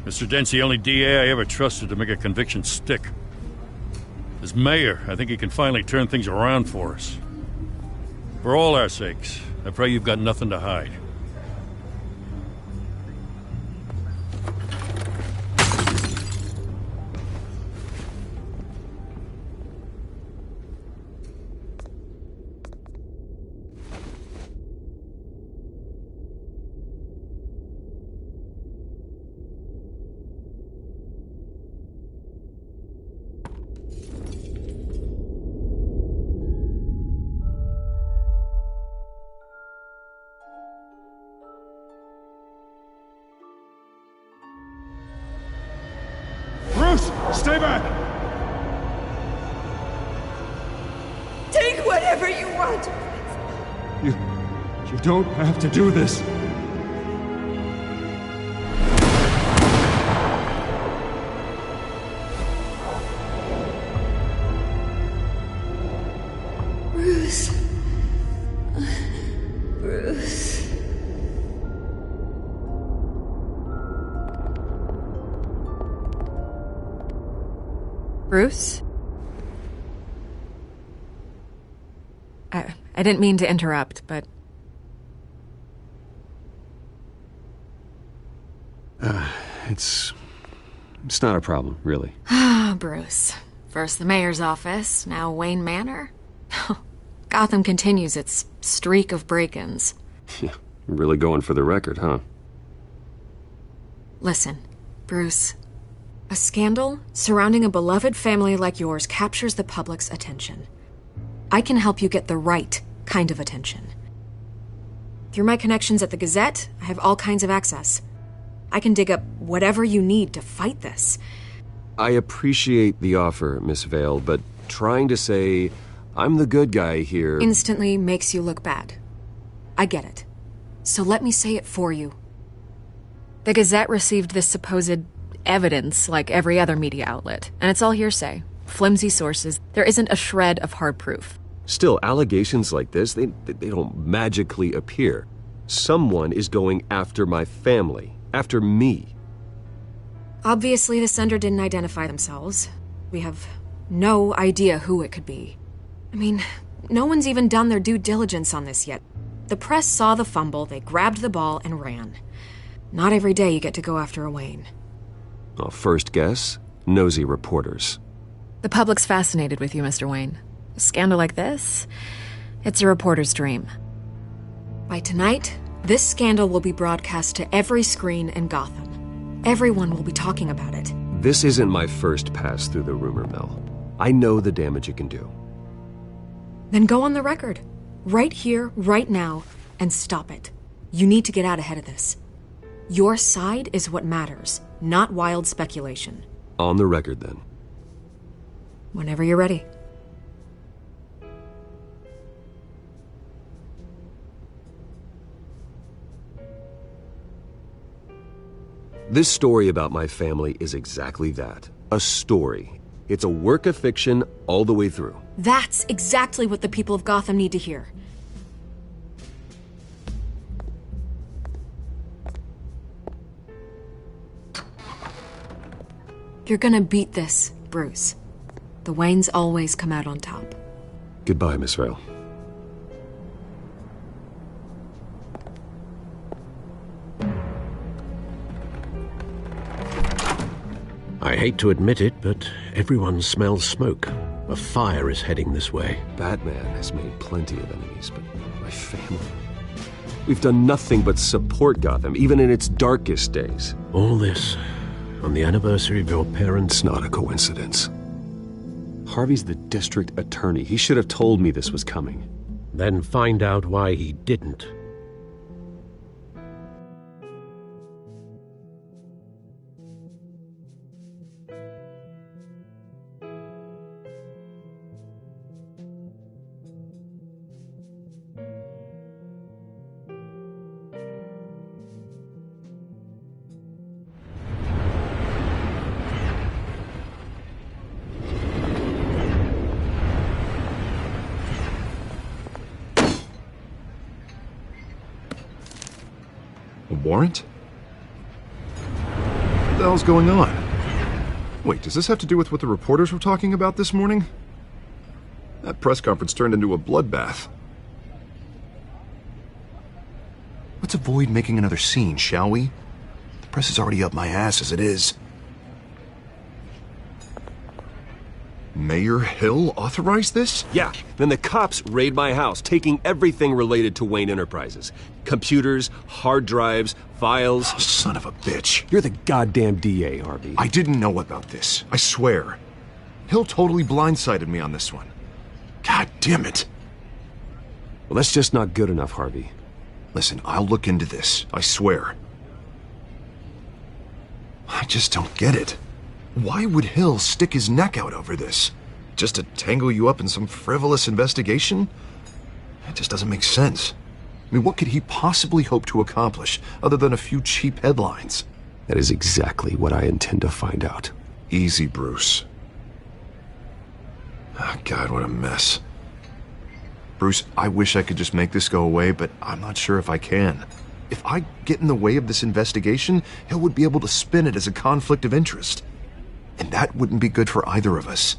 S21: Mr. Dent's the only DA I ever trusted to make a conviction stick. As mayor, I think he can finally turn things around for us. For all our sakes, I pray you've got nothing to hide.
S18: Bruce, stay back!
S12: Take whatever you want.
S18: You don't have to do this.
S12: Bruce. Bruce.
S19: Bruce? I didn't mean to interrupt, but...
S6: It's not a problem, really.
S19: Ah, Bruce. First the mayor's office, now Wayne Manor. Gotham continues its streak of break-ins.
S6: Yeah, really going for the record, huh?
S19: Listen, Bruce. A scandal surrounding a beloved family like yours captures the public's attention. I can help you get the right kind of attention. Through my connections at the Gazette, I have all kinds of access. I can dig up whatever you need to fight this.
S6: I appreciate the offer, Miss Vale, but trying to say I'm the good guy here...
S19: instantly makes you look bad. I get it. So let me say it for you. The Gazette received this supposed evidence like every other media outlet, and it's all hearsay. Flimsy sources. There isn't a shred of hard proof.
S6: Still, allegations like this, they don't magically appear. Someone is going after my family, after me.
S19: Obviously, the sender didn't identify themselves. We have no idea who it could be. I mean, no one's even done their due diligence on this yet. The press saw the fumble, they grabbed the ball and ran. Not every day you get to go after a Wayne.
S6: Well, first guess, nosy reporters.
S19: The public's fascinated with you, Mr. Wayne. A scandal like this, it's a reporter's dream. By tonight, this scandal will be broadcast to every screen in Gotham. Everyone will be talking about it.
S6: This isn't my first pass through the rumor mill. I know the damage it can do.
S19: Then go on the record. Right here, right now, and stop it. You need to get out ahead of this. Your side is what matters, not wild speculation.
S6: On the record, then.
S19: Whenever you're ready.
S6: This story about my family is exactly that. A story. It's a work of fiction all the way through.
S19: That's exactly what the people of Gotham need to hear. You're gonna beat this, Bruce. The Waynes always come out on top.
S6: Goodbye, Miss Vale.
S5: I hate to admit it, but everyone smells smoke. A fire is heading this way.
S6: Batman has made plenty of enemies, but my family... We've done nothing but support Gotham, even in its darkest days.
S5: All this on the anniversary of your parents'...
S6: It's not a coincidence. Harvey's the district attorney. He should have told me this was coming.
S5: Then find out why he didn't.
S2: A warrant?
S9: What the hell's going on? Wait, does this have to do with what the reporters were talking about this morning? That press conference turned into a bloodbath. Let's avoid making another scene, shall we? The press is already up my ass as it is. Mayor Hill authorized this?
S6: Yeah, then the cops raid my house, taking everything related to Wayne Enterprises. Computers, hard drives, files.
S9: Oh, son of a bitch.
S6: You're the goddamn DA, Harvey.
S9: I didn't know about this, I swear. Hill totally blindsided me on this one. God damn it.
S6: Well, that's just not good enough, Harvey.
S9: Listen, I'll look into this, I swear. I just don't get it. Why would Hill stick his neck out over this? Just to tangle you up in some frivolous investigation? It just doesn't make sense. I mean, what could he possibly hope to accomplish other than a few cheap headlines?
S6: That is exactly what I intend to find out.
S9: Easy, Bruce. Oh, God, what a mess. Bruce, I wish I could just make this go away, but I'm not sure if I can. If I get in the way of this investigation, Hill would be able to spin it as a conflict of interest. And that wouldn't be good for either of us.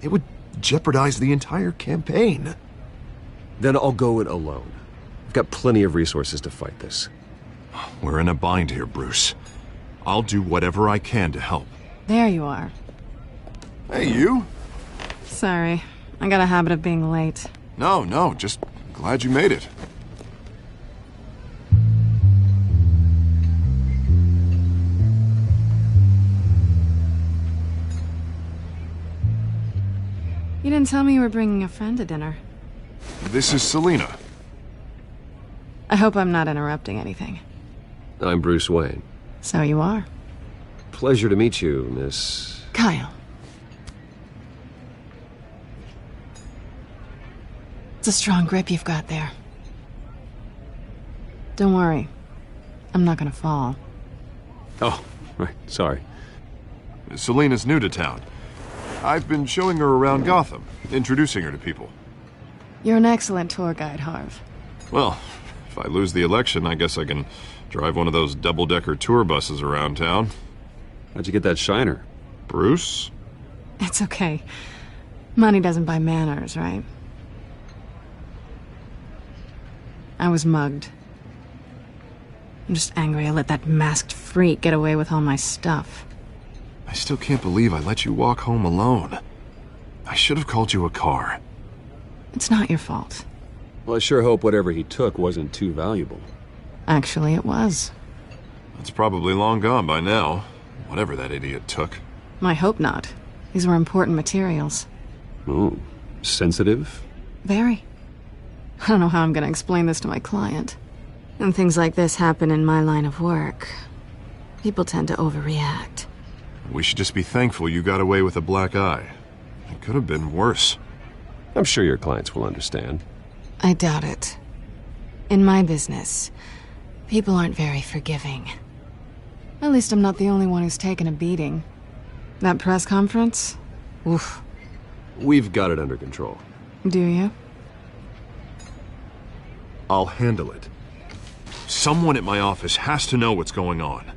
S9: It would jeopardize the entire campaign.
S6: Then I'll go it alone. I've got plenty of resources to fight this.
S9: We're in a bind here, Bruce. I'll do whatever I can to help.
S7: There you are.
S9: Hey, you?
S7: Sorry. I got a habit of being late.
S9: No, just glad you made it.
S7: You didn't tell me you were bringing a friend to dinner.
S9: This is Selina.
S7: I hope I'm not interrupting anything.
S6: I'm Bruce Wayne.
S7: So you are.
S6: Pleasure to meet you, Miss...
S7: Kyle. It's a strong grip you've got there. Don't worry. I'm not gonna fall.
S6: Oh, right. Sorry.
S9: Selina's new to town. I've been showing her around Gotham, introducing her to people.
S7: You're an excellent tour guide, Harv.
S9: Well, if I lose the election, I guess I can drive one of those double-decker tour buses around town.
S6: How'd you get that shiner?
S9: Bruce?
S7: It's okay. Money doesn't buy manners, right? I was mugged. I'm just angry I let that masked freak get away with all my stuff.
S9: I still can't believe I let you walk home alone. I should have called you a car.
S7: It's not your fault.
S6: Well, I sure hope whatever he took wasn't too valuable.
S7: Actually, it was.
S9: It's probably long gone by now, whatever that idiot took.
S7: I hope not. These were important materials.
S6: Ooh, sensitive?
S7: Very. I don't know how I'm going to explain this to my client. When things like this happen in my line of work, people tend to overreact.
S9: We should just be thankful you got away with a black eye. It could have been worse.
S6: I'm sure your clients will understand.
S7: I doubt it. In my business, people aren't very forgiving. At least I'm not the only one who's taken a beating. That press conference? Oof.
S6: We've got it under control.
S7: Do you?
S9: I'll handle it. Someone at my office has to know what's going on.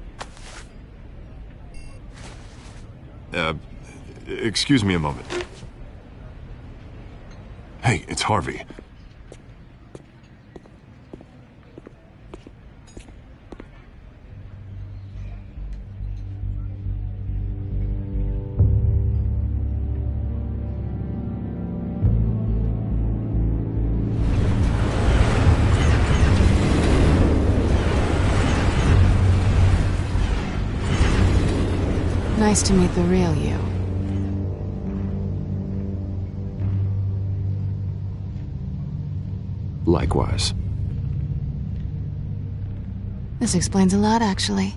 S9: Excuse me a moment. Hey, it's Harvey.
S7: Nice to meet the real you.
S6: Likewise.
S7: This explains a lot, actually.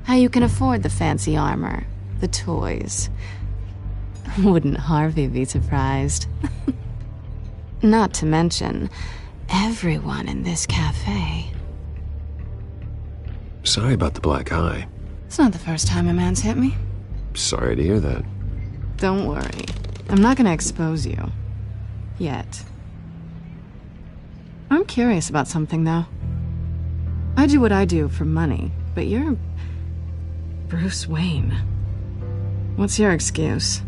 S7: How you can afford the fancy armor, the toys. Wouldn't Harvey be surprised? Not to mention, everyone in this cafe.
S6: Sorry about the black eye.
S7: It's not the first time a man's hit me.
S6: Sorry to hear that.
S7: Don't worry. I'm not gonna expose you. Yet. I'm curious about something, though. I do what I do for money, but you're Bruce Wayne. What's your excuse?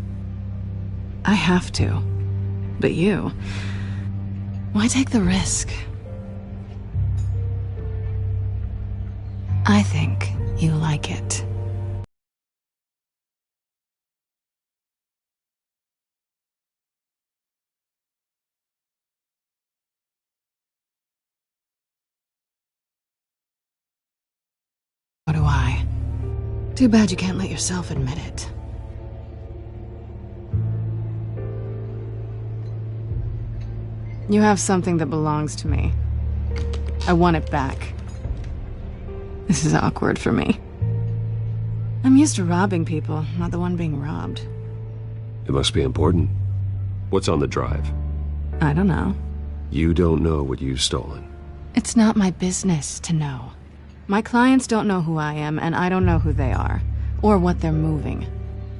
S7: I have to. But you... why take the risk? I think you like it. So do I. Too bad you can't let yourself admit it. You have something that belongs to me. I want it back. This is awkward for me. I'm used to robbing people, not the one being robbed.
S6: It must be important. What's on the drive?
S7: I don't know.
S6: You don't know what you've stolen.
S7: It's not my business to know. My clients don't know who I am, and I don't know who they are, or what they're moving.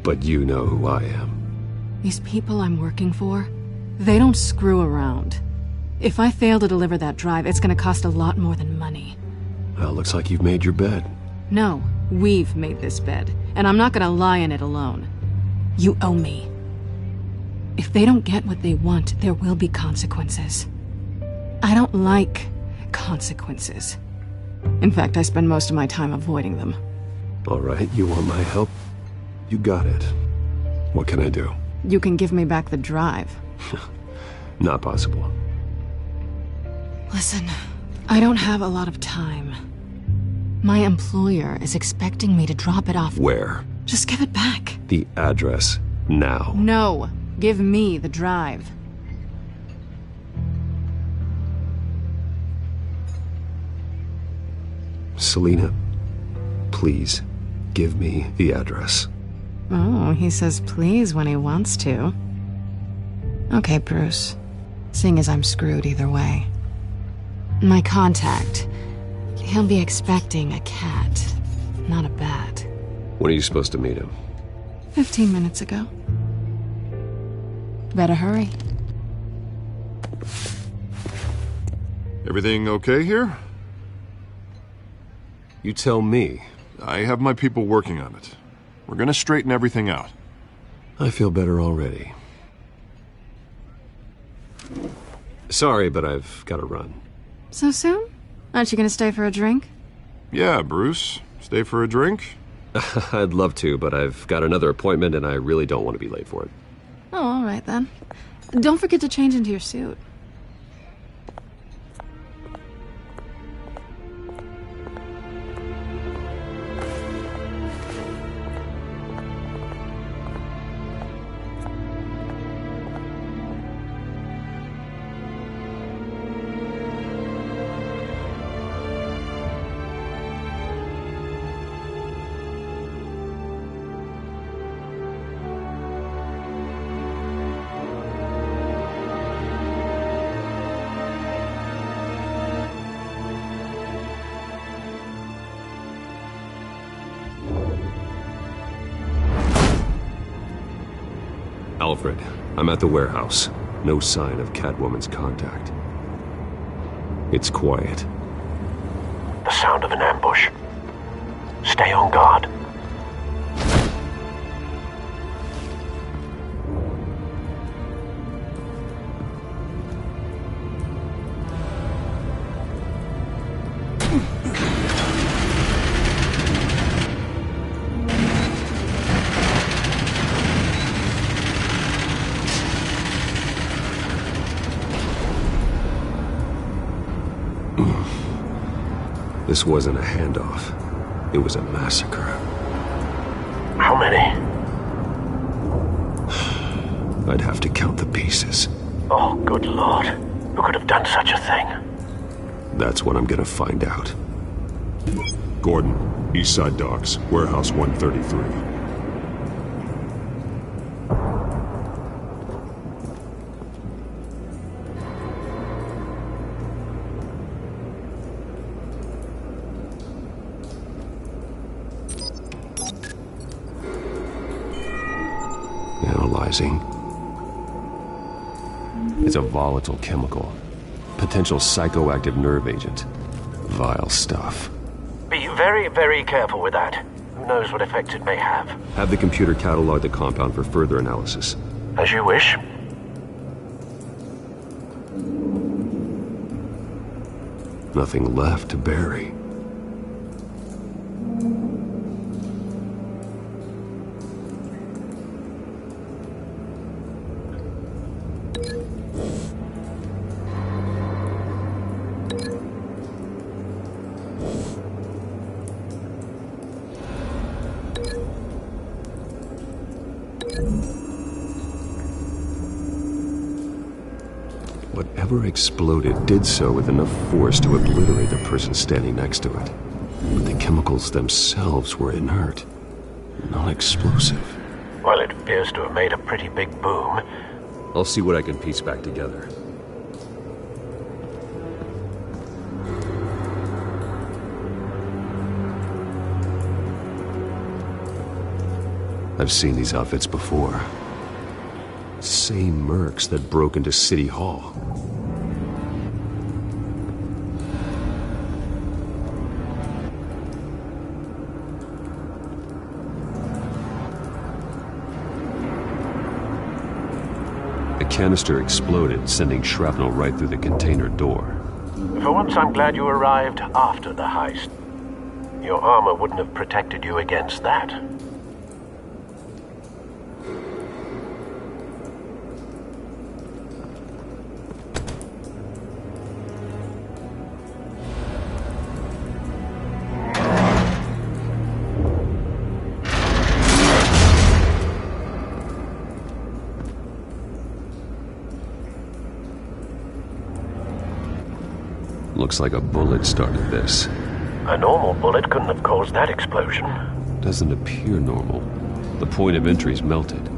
S6: But you know who I am.
S7: These people I'm working for, they don't screw around. If I fail to deliver that drive, it's gonna cost a lot more than money.
S6: Well, looks like you've made your bed.
S7: No, we've made this bed, and I'm not gonna lie in it alone. You owe me. If they don't get what they want, there will be consequences. I don't like consequences. In fact, I spend most of my time avoiding them.
S6: All right, you want my help? You got it. What can I do?
S7: You can give me back the drive.
S6: Not possible.
S7: Listen, I don't have a lot of time. My employer is expecting me to drop it off.
S6: Where?
S7: Just give it back.
S6: The address, now.
S7: No, give me the drive.
S6: Selina, please, give me the address.
S7: Oh, he says please when he wants to. Okay, Bruce. Seeing as I'm screwed either way. My contact, he'll be expecting a cat, not a bat.
S6: When are you supposed to meet him?
S7: 15 minutes ago. Better hurry.
S9: Everything okay here?
S6: You tell me.
S9: I have my people working on it. We're gonna straighten everything out.
S6: I feel better already. Sorry, but I've got to run.
S7: So soon? Aren't you gonna stay for a drink?
S9: Yeah, Bruce. Stay for a drink?
S6: I'd love to, but I've got another appointment and I really don't want to be late for it.
S7: Oh, all right then. Don't forget to change into your suit.
S6: Alfred, I'm at the warehouse. No sign of Catwoman's contact. It's quiet.
S1: The sound of an ambush. Stay on guard.
S6: This wasn't a handoff. It was a massacre.
S1: How many?
S6: I'd have to count the pieces.
S1: Oh, good lord. Who could have done such a thing?
S6: That's what I'm gonna find out.
S8: Gordon, Eastside Docks, Warehouse 133.
S6: Analyzing. It's a volatile chemical. Potential psychoactive nerve agent. Vile stuff.
S1: Be very, very careful with that.
S5: knows what effects it may have.
S6: Have the computer catalog the compound for further analysis.
S5: As you wish.
S6: Nothing left to bury. Whatever exploded did so with enough force to obliterate the person standing next to it. But the chemicals themselves were inert, non-explosive.
S5: Well, it appears to have made a pretty big boom.
S6: I'll see what I can piece back together. I've seen these outfits before. Same mercs that broke into City Hall. The canister exploded, sending shrapnel right through the container door.
S5: For once, I'm glad you arrived after the heist. Your armor wouldn't have protected you against that.
S6: Looks like a bullet started this.
S5: A normal bullet couldn't have caused that explosion.
S6: Doesn't appear normal. The point of entry's melted.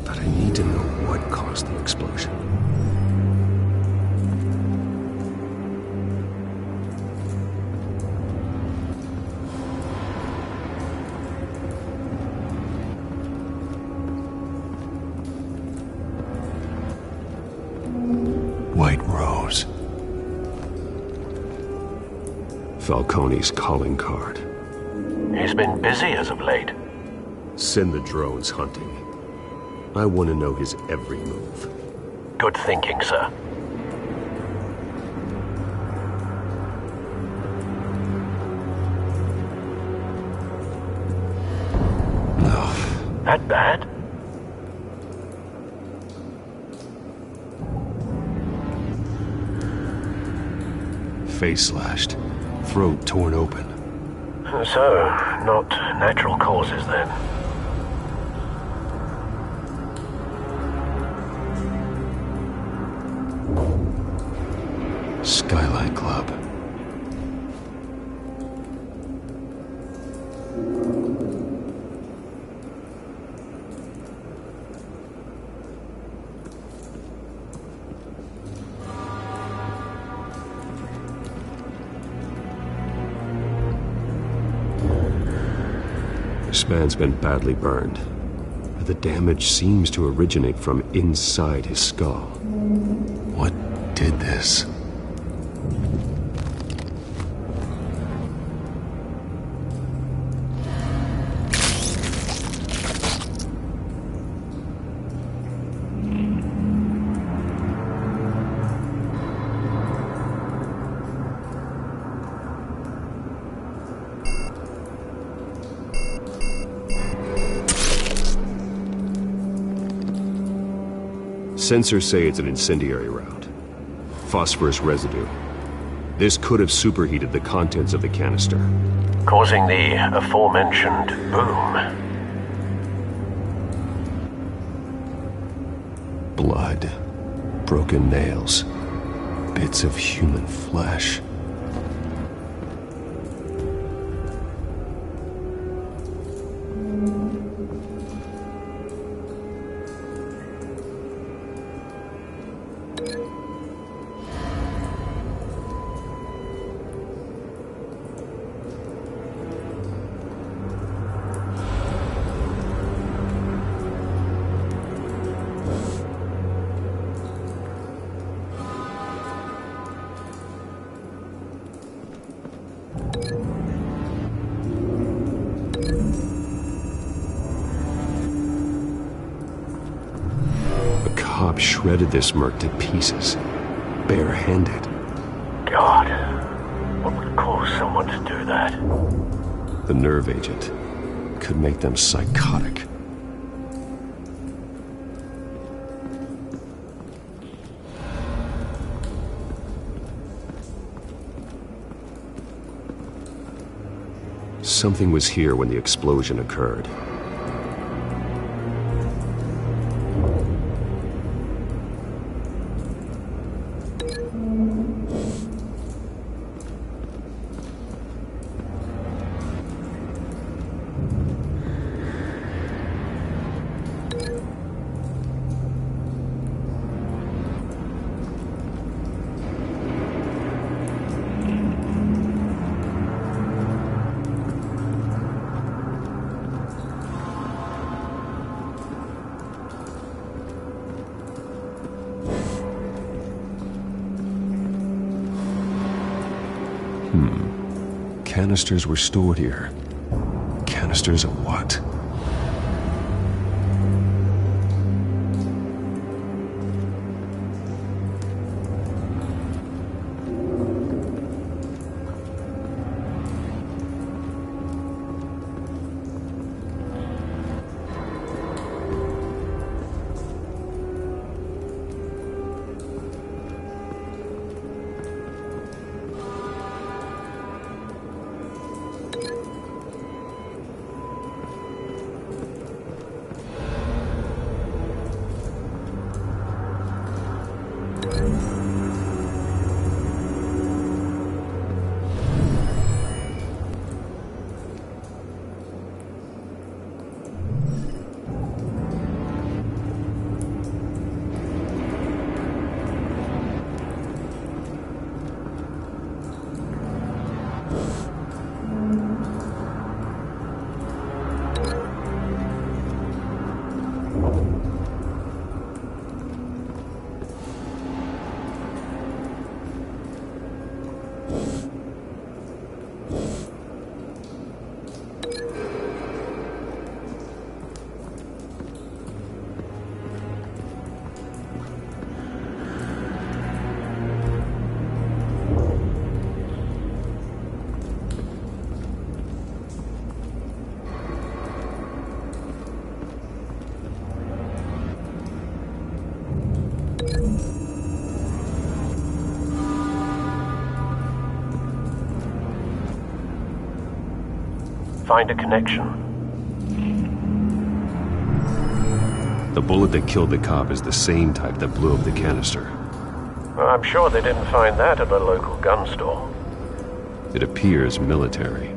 S6: But I need to know what caused the explosion. White Rose. Falcone's calling card.
S5: He's been busy as of late.
S6: Send the drones hunting. I want to know his every move.
S5: Good thinking, sir.
S6: No.
S5: That bad?
S6: Face slashed, throat torn open.
S5: So, not natural causes then.
S6: Skylight Club. This man's been badly burned. The damage seems to originate from inside his skull. What did this? Sensors say it's an incendiary round. Phosphorus residue. This could have superheated the contents of the canister,
S5: causing the aforementioned boom.
S6: Blood, broken nails, bits of human flesh. A cop shredded this merc to pieces, barehanded.
S4: God, what would cause someone to do that?
S6: The nerve agent could make them psychotic. Something was here when the explosion occurred. Canisters were stored here. Canisters of what?
S4: Find a connection.
S6: The bullet that killed the cop is the same type that blew up the canister.
S4: I'm sure they didn't find that at a local gun store.
S6: It appears military.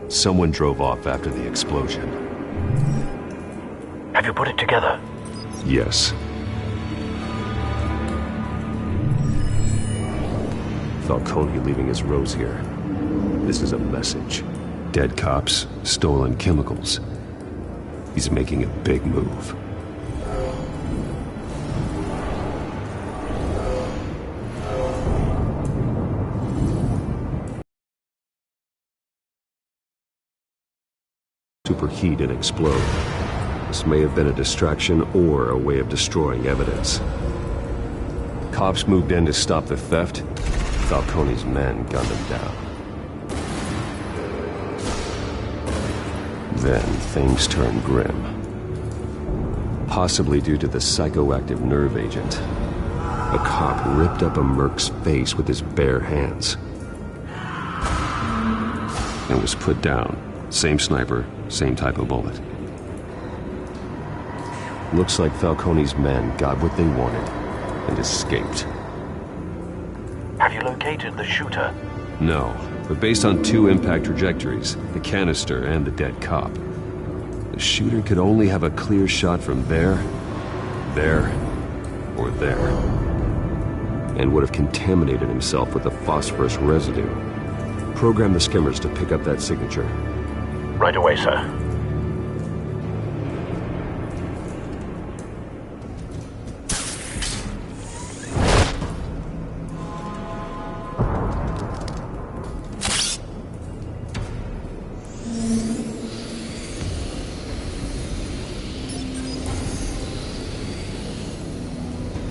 S6: Someone drove off after the explosion.
S4: Have you put it together?
S6: Yes. Falcone leaving his rose here. This is a message. Dead cops, stolen chemicals. He's making a big move. Superheat and explode. This may have been a distraction or a way of destroying evidence. Cops moved in to stop the theft. Falcone's men gunned him down. Then things turned grim. Possibly due to the psychoactive nerve agent. A cop ripped up a merc's face with his bare hands. And was put down. Same sniper, same type of bullet. Looks like Falcone's men got what they wanted and escaped.
S4: Have you located the shooter?
S6: No, but based on 2 impact trajectories, the canister and the dead cop, the shooter could only have a clear shot from there, or there, and would have contaminated himself with the phosphorus residue. Program the skimmers to pick up that signature.
S4: Right away, sir.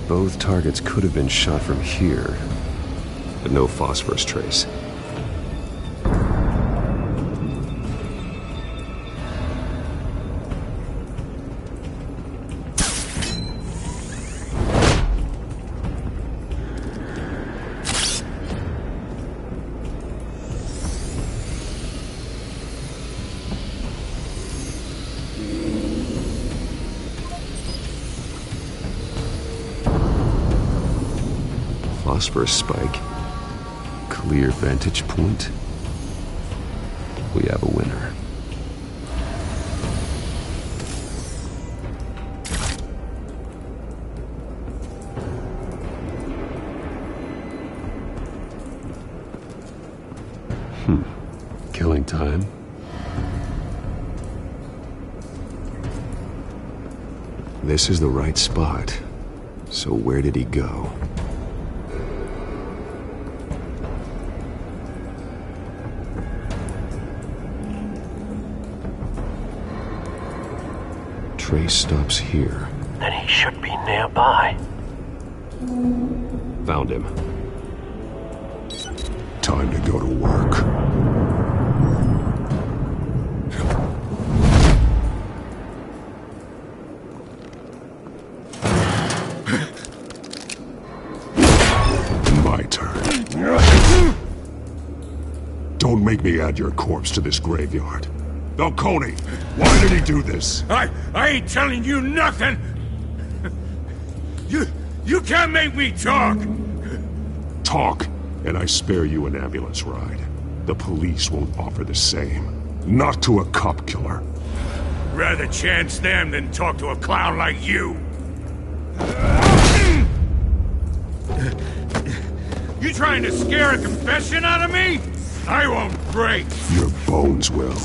S6: Both targets could have been shot from here, but no phosphorus trace. Phosphorus spike. Clear vantage point. We have a winner. Killing time. This is the right spot. So where did he go? Trace stops here.
S4: Then he should be nearby.
S6: Found him.
S8: Time to go to work. My turn. Don't make me add your corpse to this graveyard. Falcone, why did he do this?
S3: I ain't telling you nothing! You can't make me talk!
S8: Talk, and I spare you an ambulance ride. The police won't offer the same. Not to a cop killer.
S3: Rather chance them than talk to a clown like you. You trying to scare a confession out of me? I won't break.
S8: Your bones will.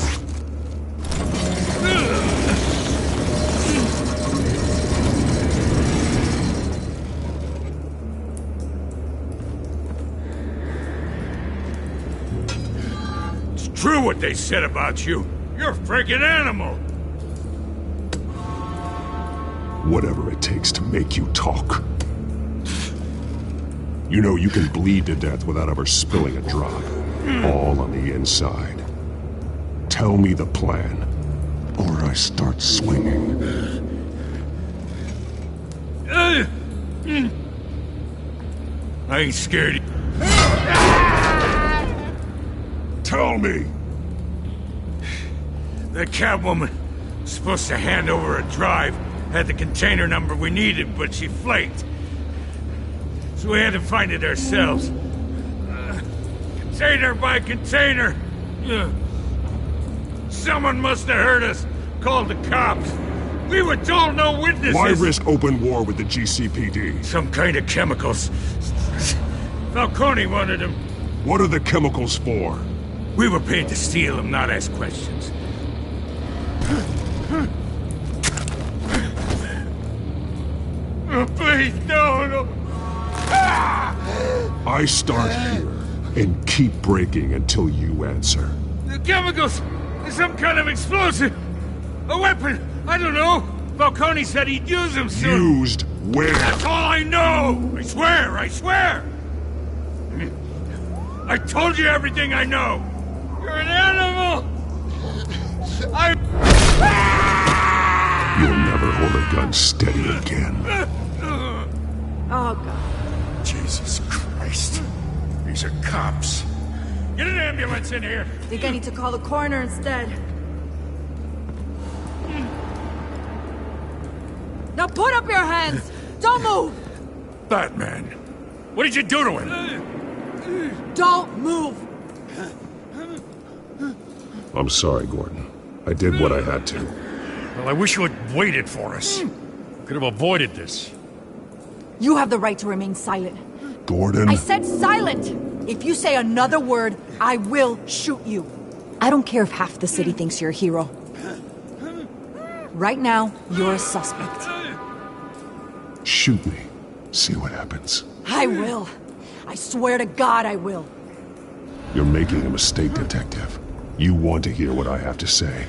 S3: It's true what they said about you. You're a freaking animal.
S8: Whatever it takes to make you talk. You know you can bleed to death without ever spilling a drop. All on the inside. Tell me the plan, or I start swinging.
S3: I ain't scared.
S8: Tell me!
S3: The Catwoman was supposed to hand over a drive, had the container number we needed, but she flaked. So we had to find it ourselves. Container by container. Someone must have heard us, called the cops. We were told no witnesses.
S8: Why risk open war with the GCPD?
S3: Some kind of chemicals. Falcone wanted them.
S8: What are the chemicals for?
S3: We were paid to steal them, not ask questions. Oh, please, no.
S8: I start here and keep breaking until you answer.
S3: The chemicals! Some kind of explosive! A weapon! I don't know! Falcone said he'd use them soon!
S8: Used where?
S3: That's all I know! I swear! I told you everything I know! You're an animal!
S8: You'll never hold a gun steady again.
S11: Oh, God.
S3: Jesus Christ. These are cops. Get an ambulance in here!
S11: I think I need to call the coroner instead. Now put up your hands! Don't move!
S3: Batman, what did you do to him?
S11: Don't move!
S8: I'm sorry, Gordon. I did what I had to.
S21: Well, I wish you had waited for us. Could have avoided this.
S20: You have the right to remain silent.
S8: Gordon?
S20: I said silent! If you say another word, I will shoot you. I don't care if half the city thinks you're a hero. Right now, you're a suspect.
S8: Shoot me. See what happens.
S20: I will. I swear to God I will.
S8: You're making a mistake, Detective. You want to hear what I have to say.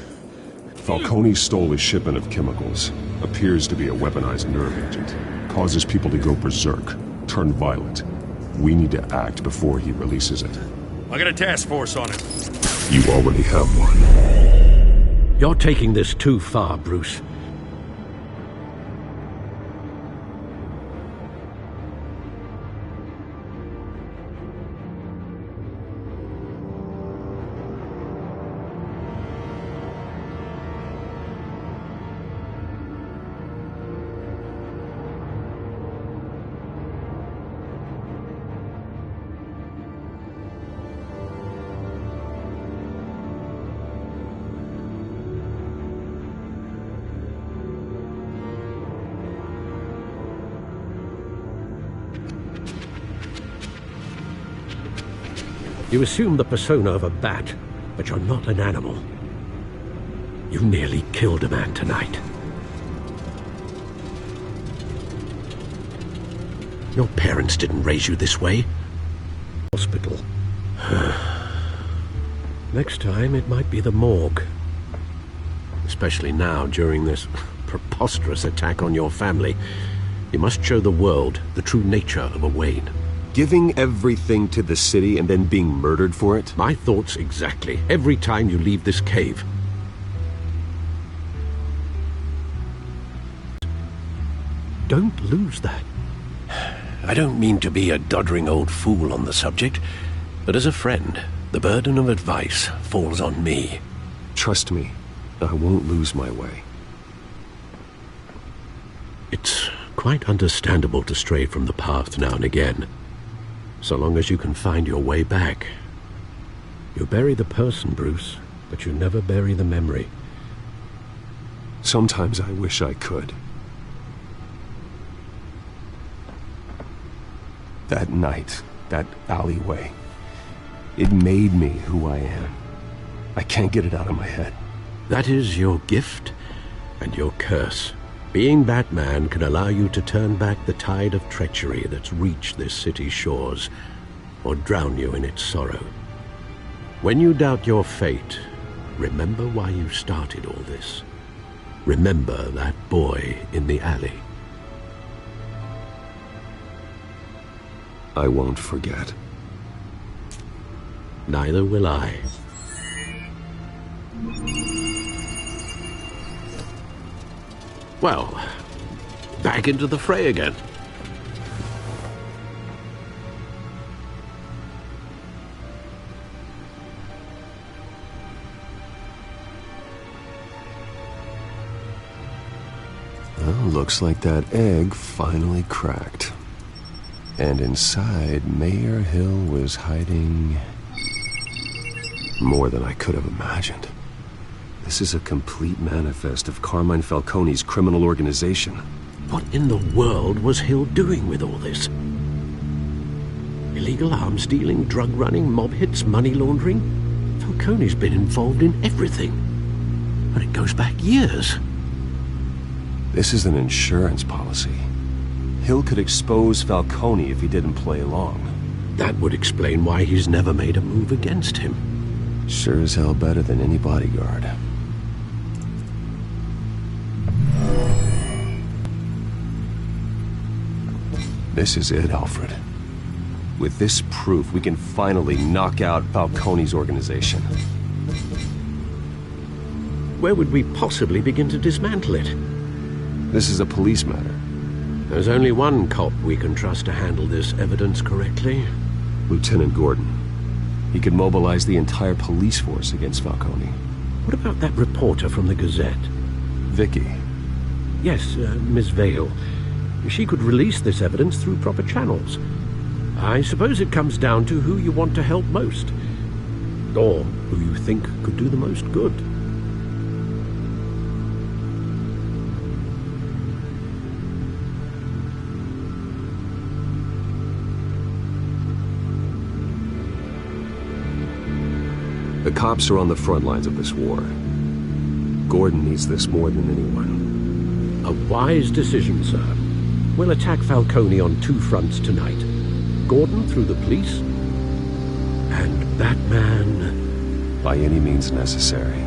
S8: Falcone stole a shipment of chemicals. Appears to be a weaponized nerve agent. Causes people to go berserk, turn violent. We need to act before he releases it.
S21: I got a task force on it.
S8: You already have one.
S5: You're taking this too far, Bruce. You assume the persona of a bat, but you're not an animal. You nearly killed a man tonight. Your parents didn't raise you this way. Hospital. Next time, it might be the morgue. Especially now, during this preposterous attack on your family. You must show the world the true nature of a Wayne.
S6: Giving everything to the city and then being murdered for it?
S5: My thoughts exactly. Every time you leave this cave. Don't lose that. I don't mean to be a doddering old fool on the subject, but as a friend, the burden of advice falls on me.
S6: Trust me, I won't lose my way.
S5: It's quite understandable to stray from the path now and again. So long as you can find your way back. You bury the person, Bruce, but you never bury the memory.
S6: Sometimes I wish I could. That night, that alleyway, it made me who I am. I can't get it out of my head.
S5: That is your gift and your curse. Being Batman can allow you to turn back the tide of treachery that's reached this city's shores, or drown you in its sorrow. When you doubt your fate, remember why you started all this. Remember that boy in the alley.
S6: I won't forget.
S5: Neither will I. Well, back into the fray again.
S6: Well, looks like that egg finally cracked. And inside, Mayor Hill was hiding more than I could have imagined. This is a complete manifest of Carmine Falcone's criminal organization.
S5: What in the world was Hill doing with all this? Illegal arms dealing, drug running, mob hits, money laundering? Falcone's been involved in everything. And it goes back years.
S6: This is an insurance policy. Hill could expose Falcone if he didn't play along.
S5: That would explain why he's never made a move against him.
S6: Sure as hell better than any bodyguard. This is it, Alfred. With this proof, we can finally knock out Falcone's organization.
S5: Where would we possibly begin to dismantle it?
S6: This is a police matter.
S5: There's only one cop we can trust to handle this evidence correctly.
S6: Lieutenant Gordon. He could mobilize the entire police force against Falcone.
S5: What about that reporter from the Gazette?
S6: Vicky.
S5: Yes, Miss Vale. She could release this evidence through proper channels. I suppose it comes down to who you want to help most. Or who you think could do the most good.
S6: The cops are on the front lines of this war. Gordon needs this more than anyone.
S5: A wise decision, sir. We'll attack Falcone on 2 fronts tonight. Gordon through the police, and that man...
S6: by any means necessary.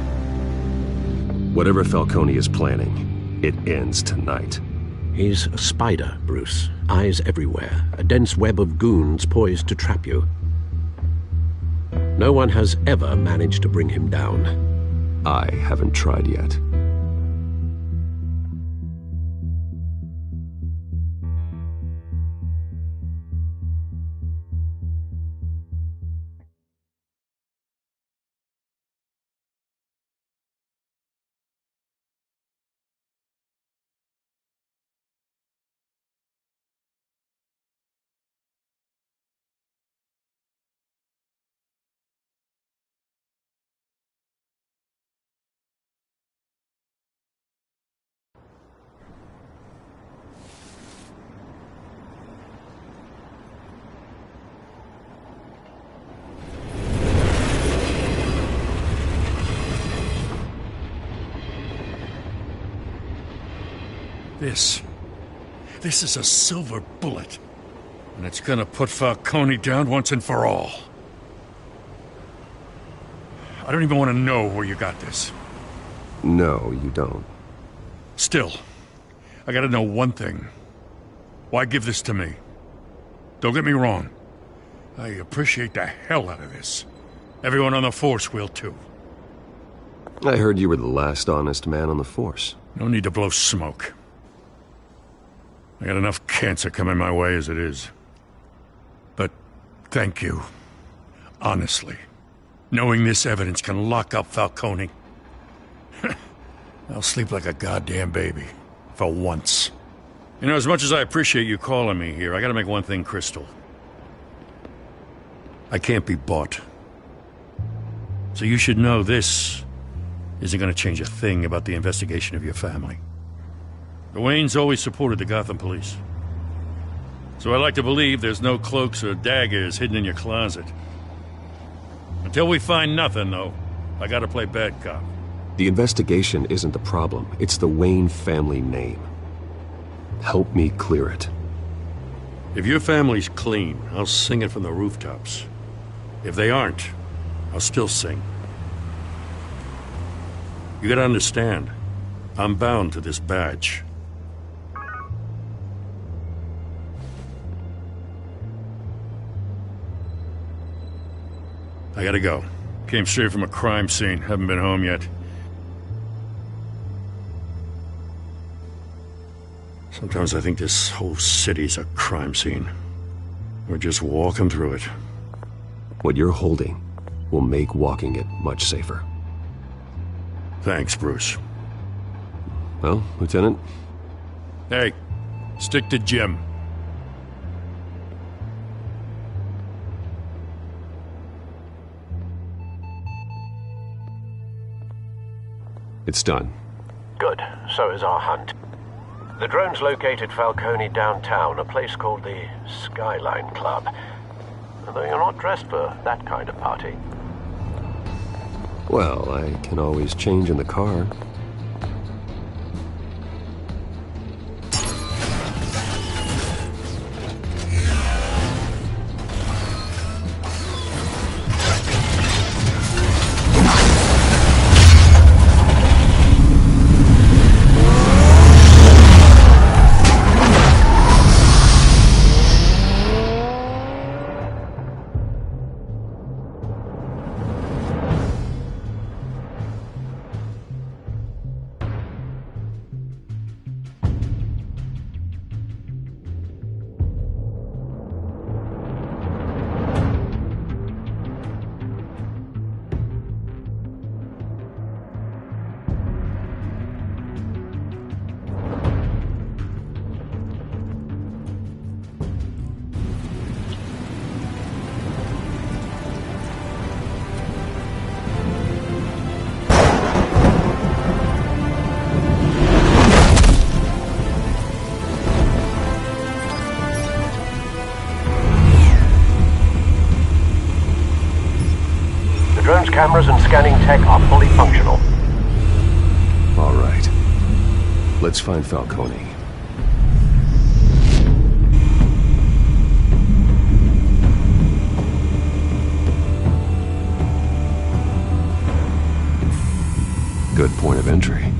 S6: Whatever Falcone is planning, it ends tonight.
S5: He's a spider, Bruce. Eyes everywhere. A dense web of goons poised to trap you. No one has ever managed to bring him down.
S6: I haven't tried yet.
S21: This is a silver bullet. And it's gonna put Falcone down once and for all. I don't even want to know where you got this.
S6: No, you don't.
S21: Still, I gotta know one thing. Why give this to me? Don't get me wrong. I appreciate the hell out of this. Everyone on the Force will too.
S6: I heard you were the last honest man on the Force.
S21: No need to blow smoke. I got enough cancer coming my way as it is. But thank you. Honestly. Knowing this evidence can lock up Falcone. I'll sleep like a goddamn baby. For once. You know, as much as I appreciate you calling me here, I gotta make one thing crystal. I can't be bought. So you should know this isn't gonna change a thing about the investigation of your family. The Waynes always supported the Gotham police. So I like to believe there's no cloaks or daggers hidden in your closet. Until we find nothing, though, I gotta play bad cop.
S6: The investigation isn't the problem. It's the Wayne family name. Help me clear it.
S21: If your family's clean, I'll sing it from the rooftops. If they aren't, I'll still sing. You gotta understand, I'm bound to this badge. I gotta go. Came straight from a crime scene. Haven't been home yet. Sometimes I think this whole city's a crime scene. We're just walking through it.
S6: What you're holding will make walking it much safer.
S21: Thanks, Bruce.
S6: Well, Lieutenant?
S21: Hey, stick to Jim.
S6: It's done.
S5: Good. So is our hunt. The drones located Falcone downtown, a place called the Skyline Club. Although you're not dressed for that kind of party.
S6: Well, I can always change in the car.
S10: cameras and scanning tech are fully functional.
S6: All right. Let's find Falcone. Good point of entry.